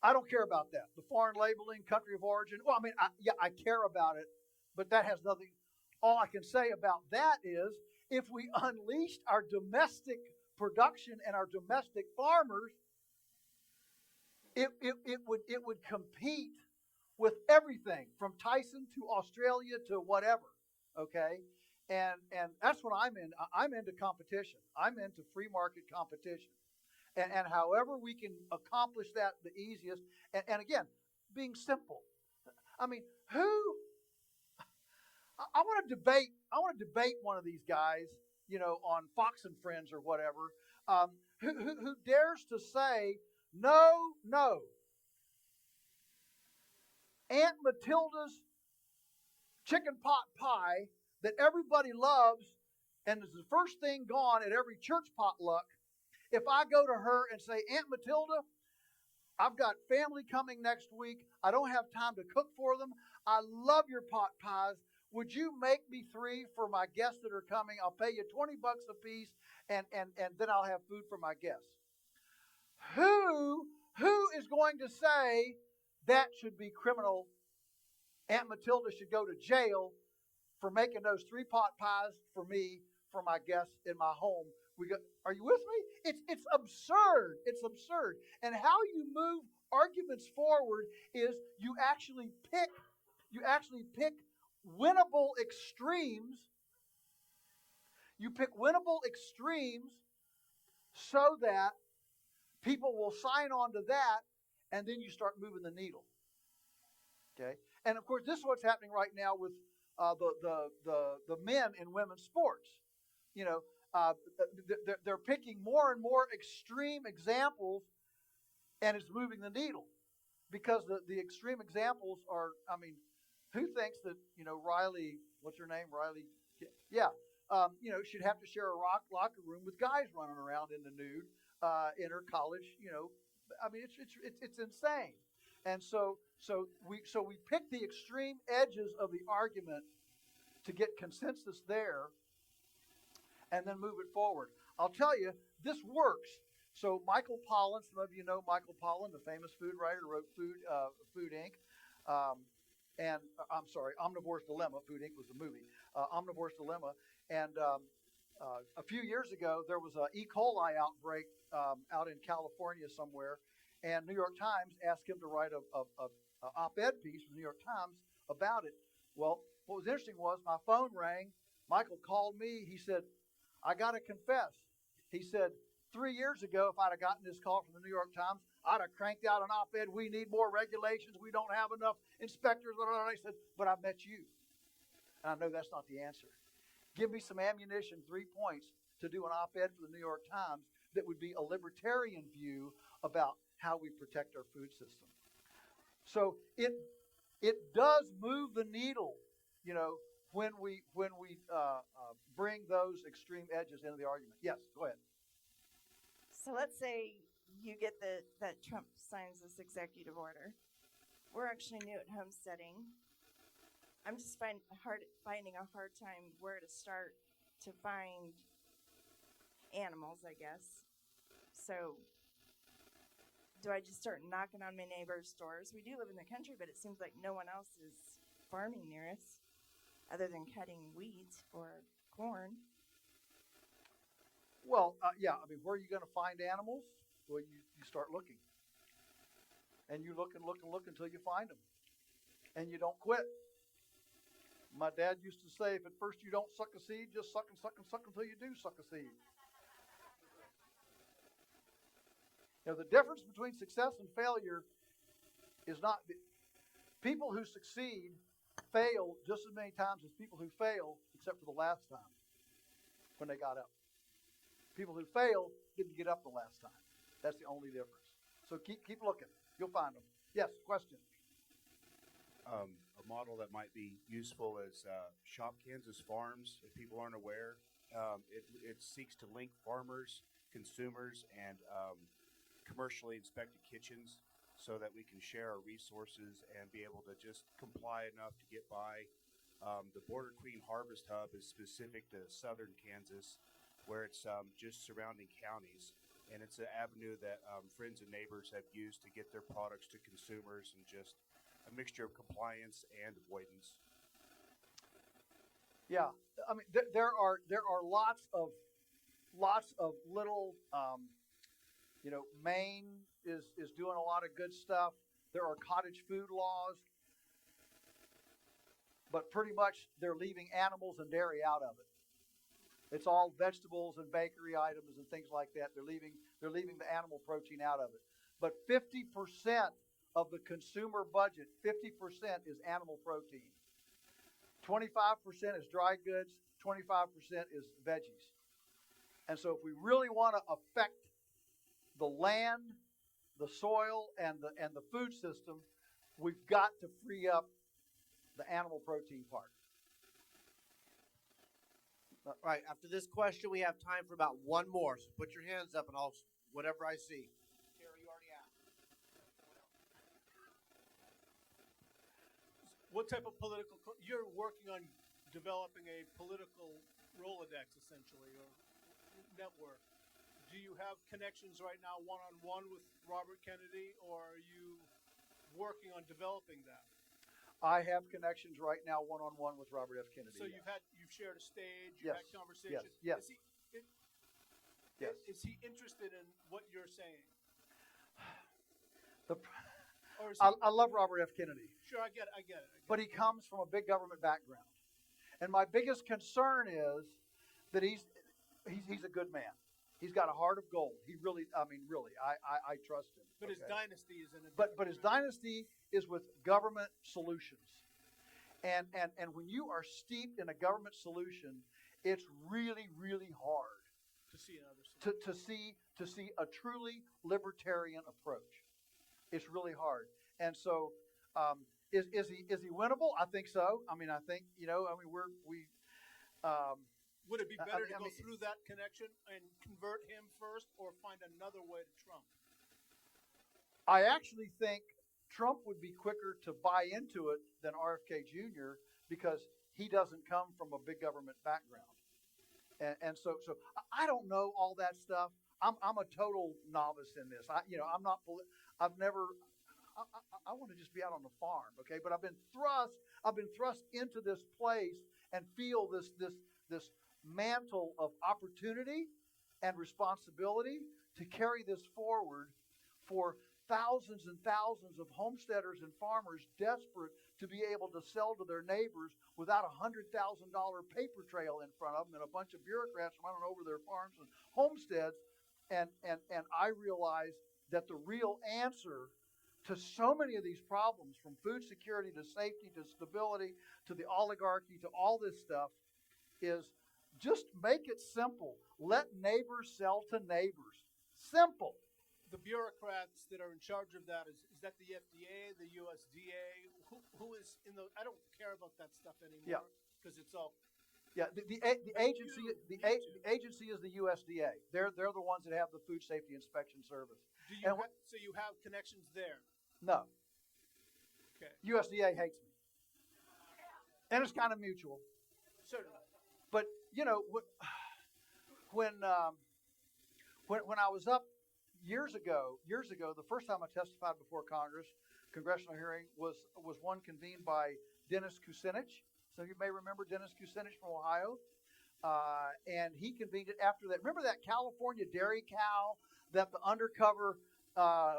I don't care about that. The foreign labeling, country of origin. Well, I care about it, but that has nothing. All I can say about that is if we unleashed our domestic production and our domestic farmers, it would compete with everything from Tyson to Australia to whatever. Okay, and that's what I'm in. I'm into competition. I'm into free market competition, and however we can accomplish that the easiest. And again, being simple. I mean, who? I want to debate. I want to debate one of these guys, on Fox and Friends or whatever, who dares to say no. Aunt Matilda's chicken pot pie that everybody loves and is the first thing gone at every church potluck. If I go to her and say, Aunt Matilda, I've got family coming next week. I don't have time to cook for them. I love your pot pies. Would you make me 3 for my guests that are coming? I'll pay you $20 a piece, and then I'll have food for my guests. Who is going to say that should be criminal? Aunt Matilda should go to jail for making those 3 pot pies for me, for my guests in my home. Are you with me? It's absurd. It's absurd. And how you move arguments forward is you actually pick winnable extremes. You pick winnable extremes so that people will sign on to that, and then you start moving the needle. Okay, and of course, this is what's happening right now with the men in women's sports. They're picking more and more extreme examples, and it's moving the needle because the extreme examples are. I mean, who thinks that Riley? What's her name? Riley? Yeah. Should have to share a locker room with guys running around in the nude in her college. I mean, it's insane. And so we pick the extreme edges of the argument to get consensus there, and then move it forward. I'll tell you, this works. So Michael Pollan, some of you know Michael Pollan, the famous food writer, wrote Food Inc. And I'm sorry, Omnivore's Dilemma. Food Inc. was the movie. Omnivore's Dilemma. And a few years ago, there was an E. coli outbreak out in California somewhere, and New York Times asked him to write a op-ed piece from the New York Times about it. Well, what was interesting was my phone rang. Michael called me. He said, I got to confess. He said, 3 years ago, if I'd have gotten this call from the New York Times, I'd have cranked out an op-ed. We need more regulations. We don't have enough inspectors. I said, but I met you. And I know that's not the answer. Give me some ammunition, 3 points, to do an op-ed for the New York Times that would be a libertarian view about how we protect our food system. So it does move the needle, when we bring those extreme edges into the argument. Yes, go ahead. So let's say you get that Trump signs this executive order. We're actually new at homesteading. I'm just finding a hard time where to start to find animals, I guess. So do I just start knocking on my neighbor's doors? We do live in the country, but it seems like no one else is farming near us other than cutting wheat or corn. Well, yeah, I mean, where are you going to find animals? Well, you start looking. And you look and look and look until you find them. And you don't quit. My dad used to say, if at first you don't suck a seed, just suck and suck and suck until you do suck a seed. The difference between success and failure is not people who succeed fail just as many times as people who fail, except for the last time when they got up. People who fail didn't get up the last time. That's the only difference. So keep looking. You'll find them. Yes, question. A model that might be useful is Shop Kansas Farms. If people aren't aware, it seeks to link farmers, consumers, and commercially inspected kitchens so that we can share our resources and be able to just comply enough to get by. The Border Queen Harvest Hub is specific to southern Kansas, where it's just surrounding counties. And it's an avenue that friends and neighbors have used to get their products to consumers, and just a mixture of compliance and avoidance. Yeah, I mean, there are lots of lots of little, Maine is doing a lot of good stuff. There are cottage food laws, but pretty much they're leaving animals and dairy out of it. It's all vegetables and bakery items and things like that. They're leaving the animal protein out of it. But 50% of the consumer budget, 50% is animal protein. 25% is dry goods, 25% is veggies. And so if we really want to affect the land, the soil, and the food system, we've got to free up the animal protein part. All right. After this question, we have time for about one more. So put your hands up and I'll whatever I see. Terry, you already asked. What type of political? You're working on developing a political Rolodex, essentially, or network. Do you have connections right now, one-on-one with Robert Kennedy, or are you working on developing that? I have connections right now, one-on-one with Robert F. Kennedy. So yes. you've shared a stage, you've Yes. had conversations. Yes. Yes. Is he interested in what you're saying? Or is I love Robert F. Kennedy, sure, I get it. but he comes from a big government background, and my biggest concern is that he's a good man. He's got a heart of gold. He really, I trust him. But his okay? dynasty is in a But his dynasty is with government solutions, and when you are steeped in a government solution, it's really, really hard to see another solution. to see a truly libertarian approach. It's really hard, and so is he winnable? I think so. I think Would it be better to go mean, through that connection and convert him first, or find another way to Trump? I actually think Trump would be quicker to buy into it than RFK Jr. because he doesn't come from a big government background, and so I don't know all that stuff. I'm a total novice in this. I'm not. I've never. I want to just be out on the farm, okay? But I've been thrust into this place and feel this mantle of opportunity and responsibility to carry this forward for thousands and thousands of homesteaders and farmers desperate to be able to sell to their neighbors without a $100,000 paper trail in front of them and a bunch of bureaucrats running over their farms and homesteads. And I realize that the real answer to so many of these problems, from food security to safety to stability to the oligarchy to all this stuff, is just make it simple. Let neighbors sell to neighbors. Simple. The bureaucrats that are in charge of that, is that the FDA, the USDA? Who is in the? I don't care about that stuff anymore. Yeah. Because it's all. Yeah, the agency is the USDA. They're the ones that have the Food Safety Inspection Service. So you have connections there? No. Okay. USDA hates me, and it's kind of mutual. Certainly. But when I was up years ago, the first time I testified before Congress, congressional hearing was one convened by Dennis Kucinich. Some of you may remember Dennis Kucinich from Ohio. And he convened it after that. Remember that California dairy cow that the undercover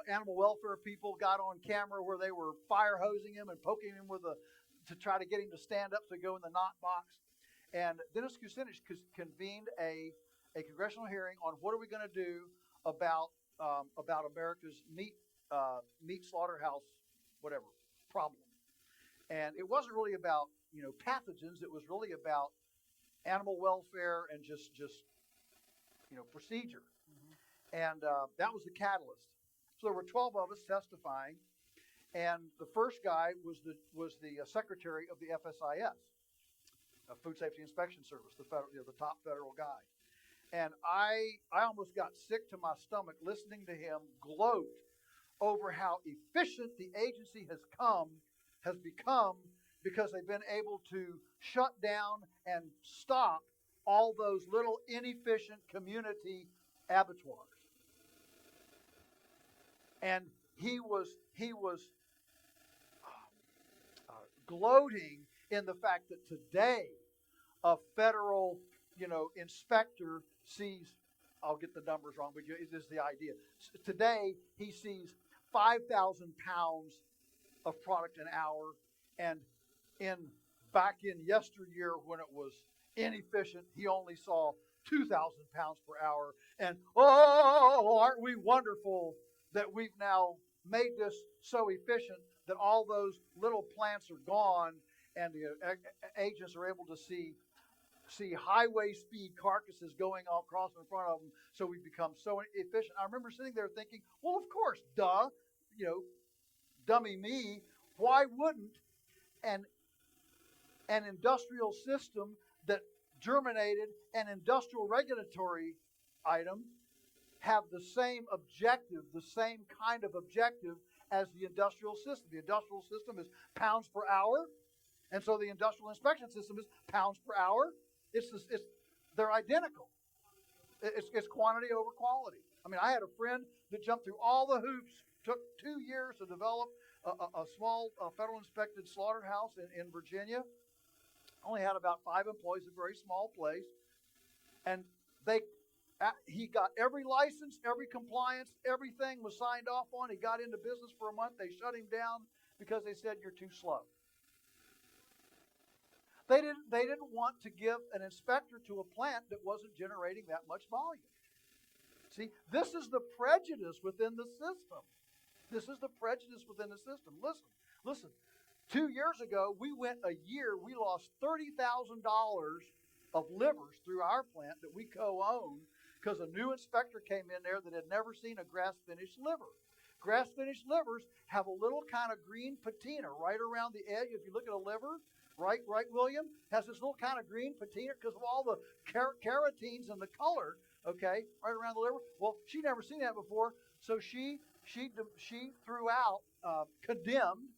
animal welfare people got on camera where they were fire hosing him and poking him to try to get him to stand up to go in the knot box? And Dennis Kucinich convened a congressional hearing on what are we going to do about America's meat slaughterhouse, whatever, problem. And it wasn't really about pathogens. It was really about animal welfare and just procedure. Mm-hmm. And that was the catalyst. So there were 12 of us testifying, and the first guy was the secretary of the FSIS, Food Safety Inspection Service, the top federal guy. And I almost got sick to my stomach listening to him gloat over how efficient the agency has become because they've been able to shut down and stop all those little inefficient community abattoirs. And he was gloating in the fact that today a federal inspector sees I'll get the numbers wrong, but it is the idea. Today, he sees 5,000 pounds of product an hour, and back in yesteryear when it was inefficient, he only saw 2,000 pounds per hour. And oh, aren't we wonderful that we've now made this so efficient that all those little plants are gone, and the agents are able to see highway speed carcasses going all across in front of them, so we become so efficient. I remember sitting there thinking, well, of course, duh, dummy me, why wouldn't an industrial system that germinated an industrial regulatory item have the same objective, the same kind of objective as the industrial system? The industrial system is pounds per hour, and so the industrial inspection system is pounds per hour. They're identical. It's quantity over quality. I mean, I had a friend that jumped through all the hoops, took 2 years to develop a small federal inspected slaughterhouse in Virginia. Only had about 5 employees, a very small place. And he got every license, every compliance, everything was signed off on. He got into business for a month. They shut him down because they said, you're too slow. They didn't want to give an inspector to a plant that wasn't generating that much volume. See, this is the prejudice within the system. This is the prejudice within the system. Listen. 2 years ago, we lost $30,000 of livers through our plant that we co-own because a new inspector came in there that had never seen a grass-finished liver. Grass-finished livers have a little kind of green patina right around the edge. If you look at a liver, right, William, has this little kind of green patina because of all the carotenes and the color, okay, right around the liver. Well, she never seen that before, so she threw out, condemned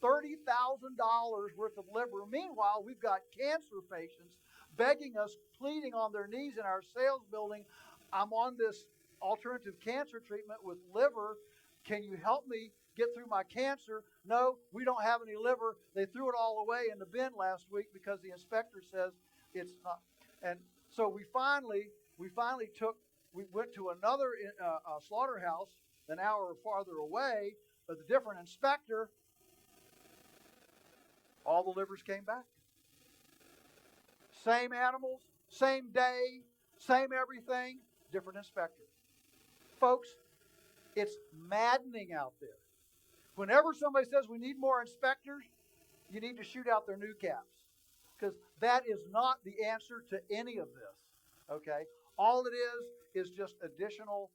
$30,000 worth of liver. Meanwhile, we've got cancer patients begging us, pleading on their knees in our sales building, I'm on this alternative cancer treatment with liver. Can you help me get through my cancer? No, we don't have any liver. They threw it all away in the bin last week because the inspector says it's not. And so we went to another slaughterhouse an hour farther away with a different inspector. All the livers came back. Same animals, same day, same everything, different inspector. Folks, it's maddening out there. Whenever somebody says we need more inspectors, you need to shoot out their new caps, because that is not the answer to any of this, okay? All it is just additional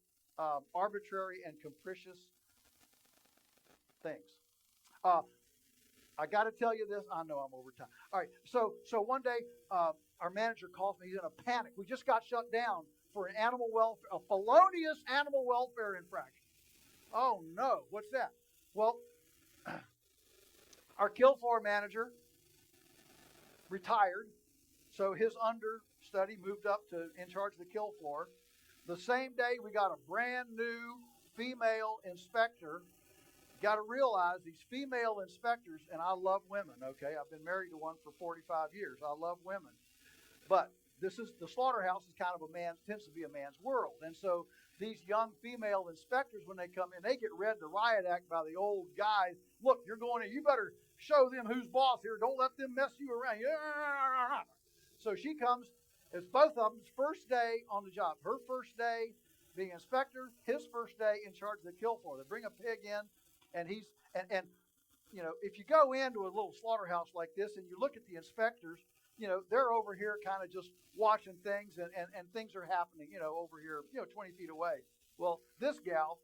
arbitrary and capricious things. I got to tell you this. I know I'm over time. All right. So one day, our manager calls me. He's in a panic. We just got shut down for a felonious animal welfare infraction. Oh no! What's that? Well, our kill floor manager retired, so his understudy moved up to in charge of the kill floor. The same day, we got a brand new female inspector. Got to realize these female inspectors, and I love women, okay? I've been married to one for 45 years. I love women. But the slaughterhouse is kind of tends to be a man's world. And so these young female inspectors, when they come in, they get read the riot act by the old guys. Look, you're going in, you better show them who's boss here. Don't let them mess you around. So she comes, it's both of them's first day on the job. Her first day being inspector, his first day in charge of the kill floor. They bring a pig in. And if you go into a little slaughterhouse like this and you look at the inspectors, they're over here kind of just watching things and things are happening, over here, 20 feet away. Well, this gal,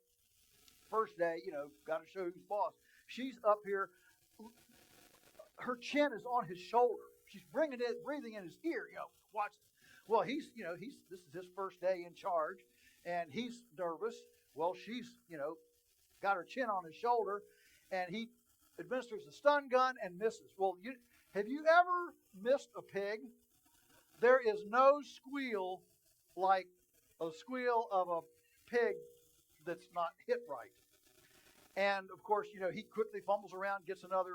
first day, got to show who's boss. She's up here. Her chin is on his shoulder. She's breathing in his ear, watch. Well, this is his first day in charge and he's nervous. Well, she's, got her chin on his shoulder, and he administers a stun gun and misses. Well, have you ever missed a pig? There is no squeal like a squeal of a pig that's not hit right. And of course, he quickly fumbles around, gets another,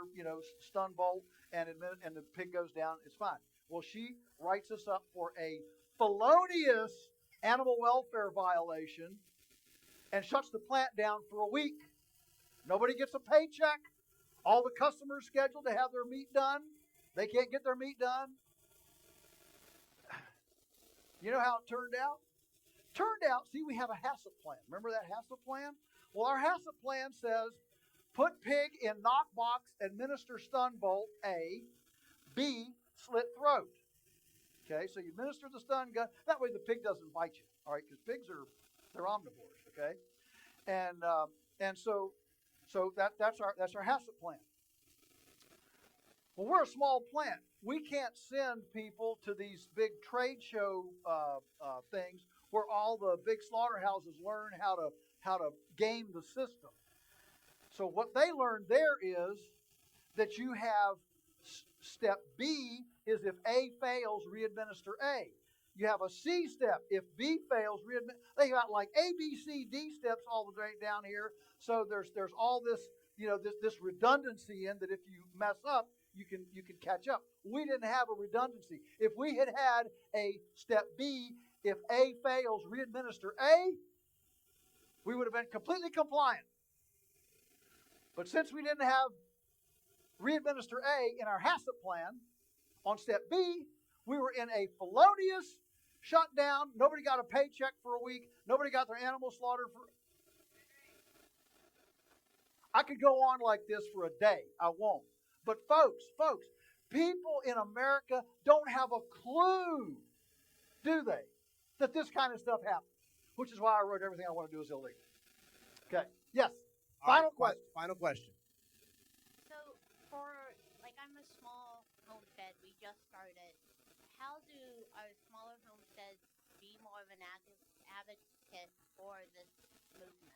stun bolt, and the pig goes down. It's fine. Well, she writes us up for a felonious animal welfare violation and shuts the plant down for a week. Nobody gets a paycheck. All the customers scheduled to have their meat done, they can't get their meat done. You know how it turned out? Turned out, see, we have a HACCP plan. Remember that HACCP plan? Well, our HACCP plan says put pig in knockbox, administer stun bolt A, B, slit throat. Okay, so you administer the stun gun. That way the pig doesn't bite you. All right, because pigs they're omnivores. Okay, and so that's our HACCP plan. Well, we're a small plant. We can't send people to these big trade show things where all the big slaughterhouses learn how to game the system. So what they learned there is that you have step B is if A fails, re-administer A. You have a C step. If B fails, they got like A, B, C, D steps all the way down here. So there's all this, this redundancy in that if you mess up, you can catch up. We didn't have a redundancy. If we had had a step B, if A fails, re-administer A, we would have been completely compliant. But since we didn't have re-administer A in our HACCP plan, on step B, we were in a felonious shutdown. Nobody got a paycheck for a week. Nobody got their animal slaughtered for. I could go on like this for a day. I won't. But folks, people in America don't have a clue, do they, that this kind of stuff happens? Which is why I wrote everything I want to do is illegal. Okay. Yes. Final question. Final question. So, I'm a small homestead. We just started. How do our smaller homesteads be more of an advocate for this movement?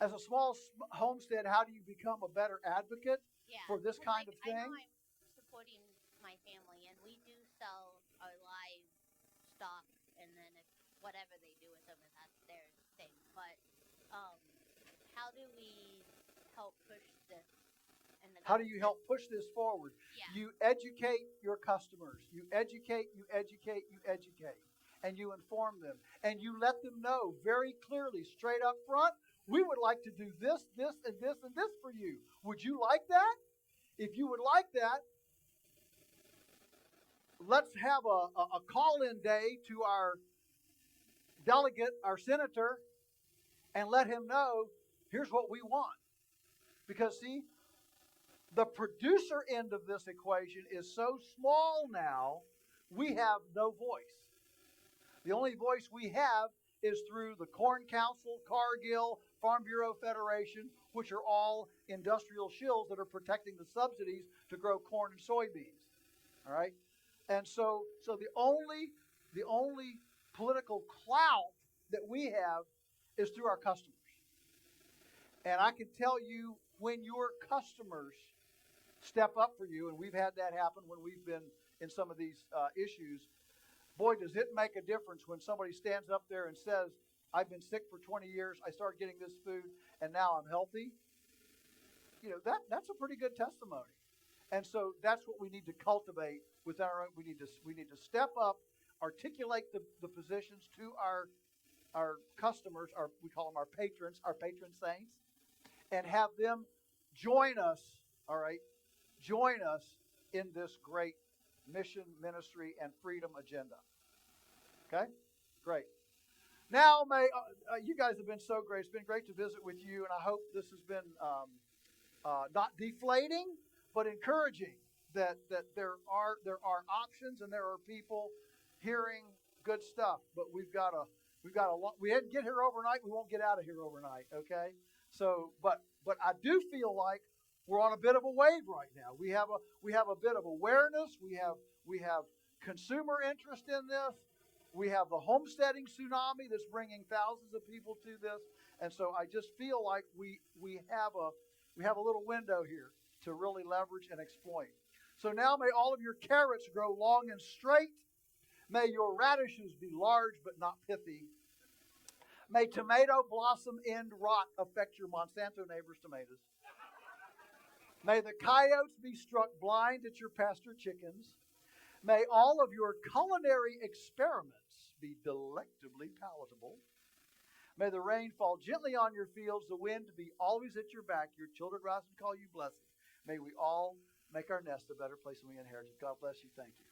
As a small homestead, how do you become a better advocate for this kind of thing? I know I'm supporting my family, and we do sell our livestock, and then whatever they do with them, that's their thing. But how do we help push this? How do you help push this forward? Yeah. You educate your customers. You educate, and you inform them. And you let them know very clearly, straight up front, we would like to do this, this, and this, and this for you. Would you like that? If you would like that, let's have a call-in day to our delegate, our senator, and let him know, here's what we want. Because, see, the producer end of this equation is so small now, we have no voice. The only voice we have is through the Corn Council, Cargill, Farm Bureau Federation, which are all industrial shills that are protecting the subsidies to grow corn and soybeans. All right? And so the only political clout that we have is through our customers. And I can tell you, when your customers step up for you, and we've had that happen when we've been in some of these issues, boy, does it make a difference when somebody stands up there and says, I've been sick for 20 years, I started getting this food, and now I'm healthy. That's a pretty good testimony. And so that's what we need to cultivate within our own. We need to step up, articulate the positions to our customers, we call them our patrons, our patron saints, and have them join us, all right, join us in this great mission, ministry, and freedom agenda. Okay? Great. Now, you guys have been so great. It's been great to visit with you, and I hope this has been not deflating, but encouraging that there are options and there are people hearing good stuff. But we've got a lot. We didn't get here overnight. We won't get out of here overnight. Okay. So, but I do feel like we're on a bit of a wave right now. We have a bit of awareness. We have consumer interest in this. We have the homesteading tsunami that's bringing thousands of people to this. And so I just feel like we have a little window here to really leverage and exploit. So now may all of your carrots grow long and straight. May your radishes be large but not pithy. May tomato blossom end rot affect your Monsanto neighbor's tomatoes. May the coyotes be struck blind at your pasture chickens. May all of your culinary experiments be delectably palatable. May the rain fall gently on your fields, the wind be always at your back, your children rise and call you blessed. May we all make our nest a better place than we inherited. God bless you. Thank you.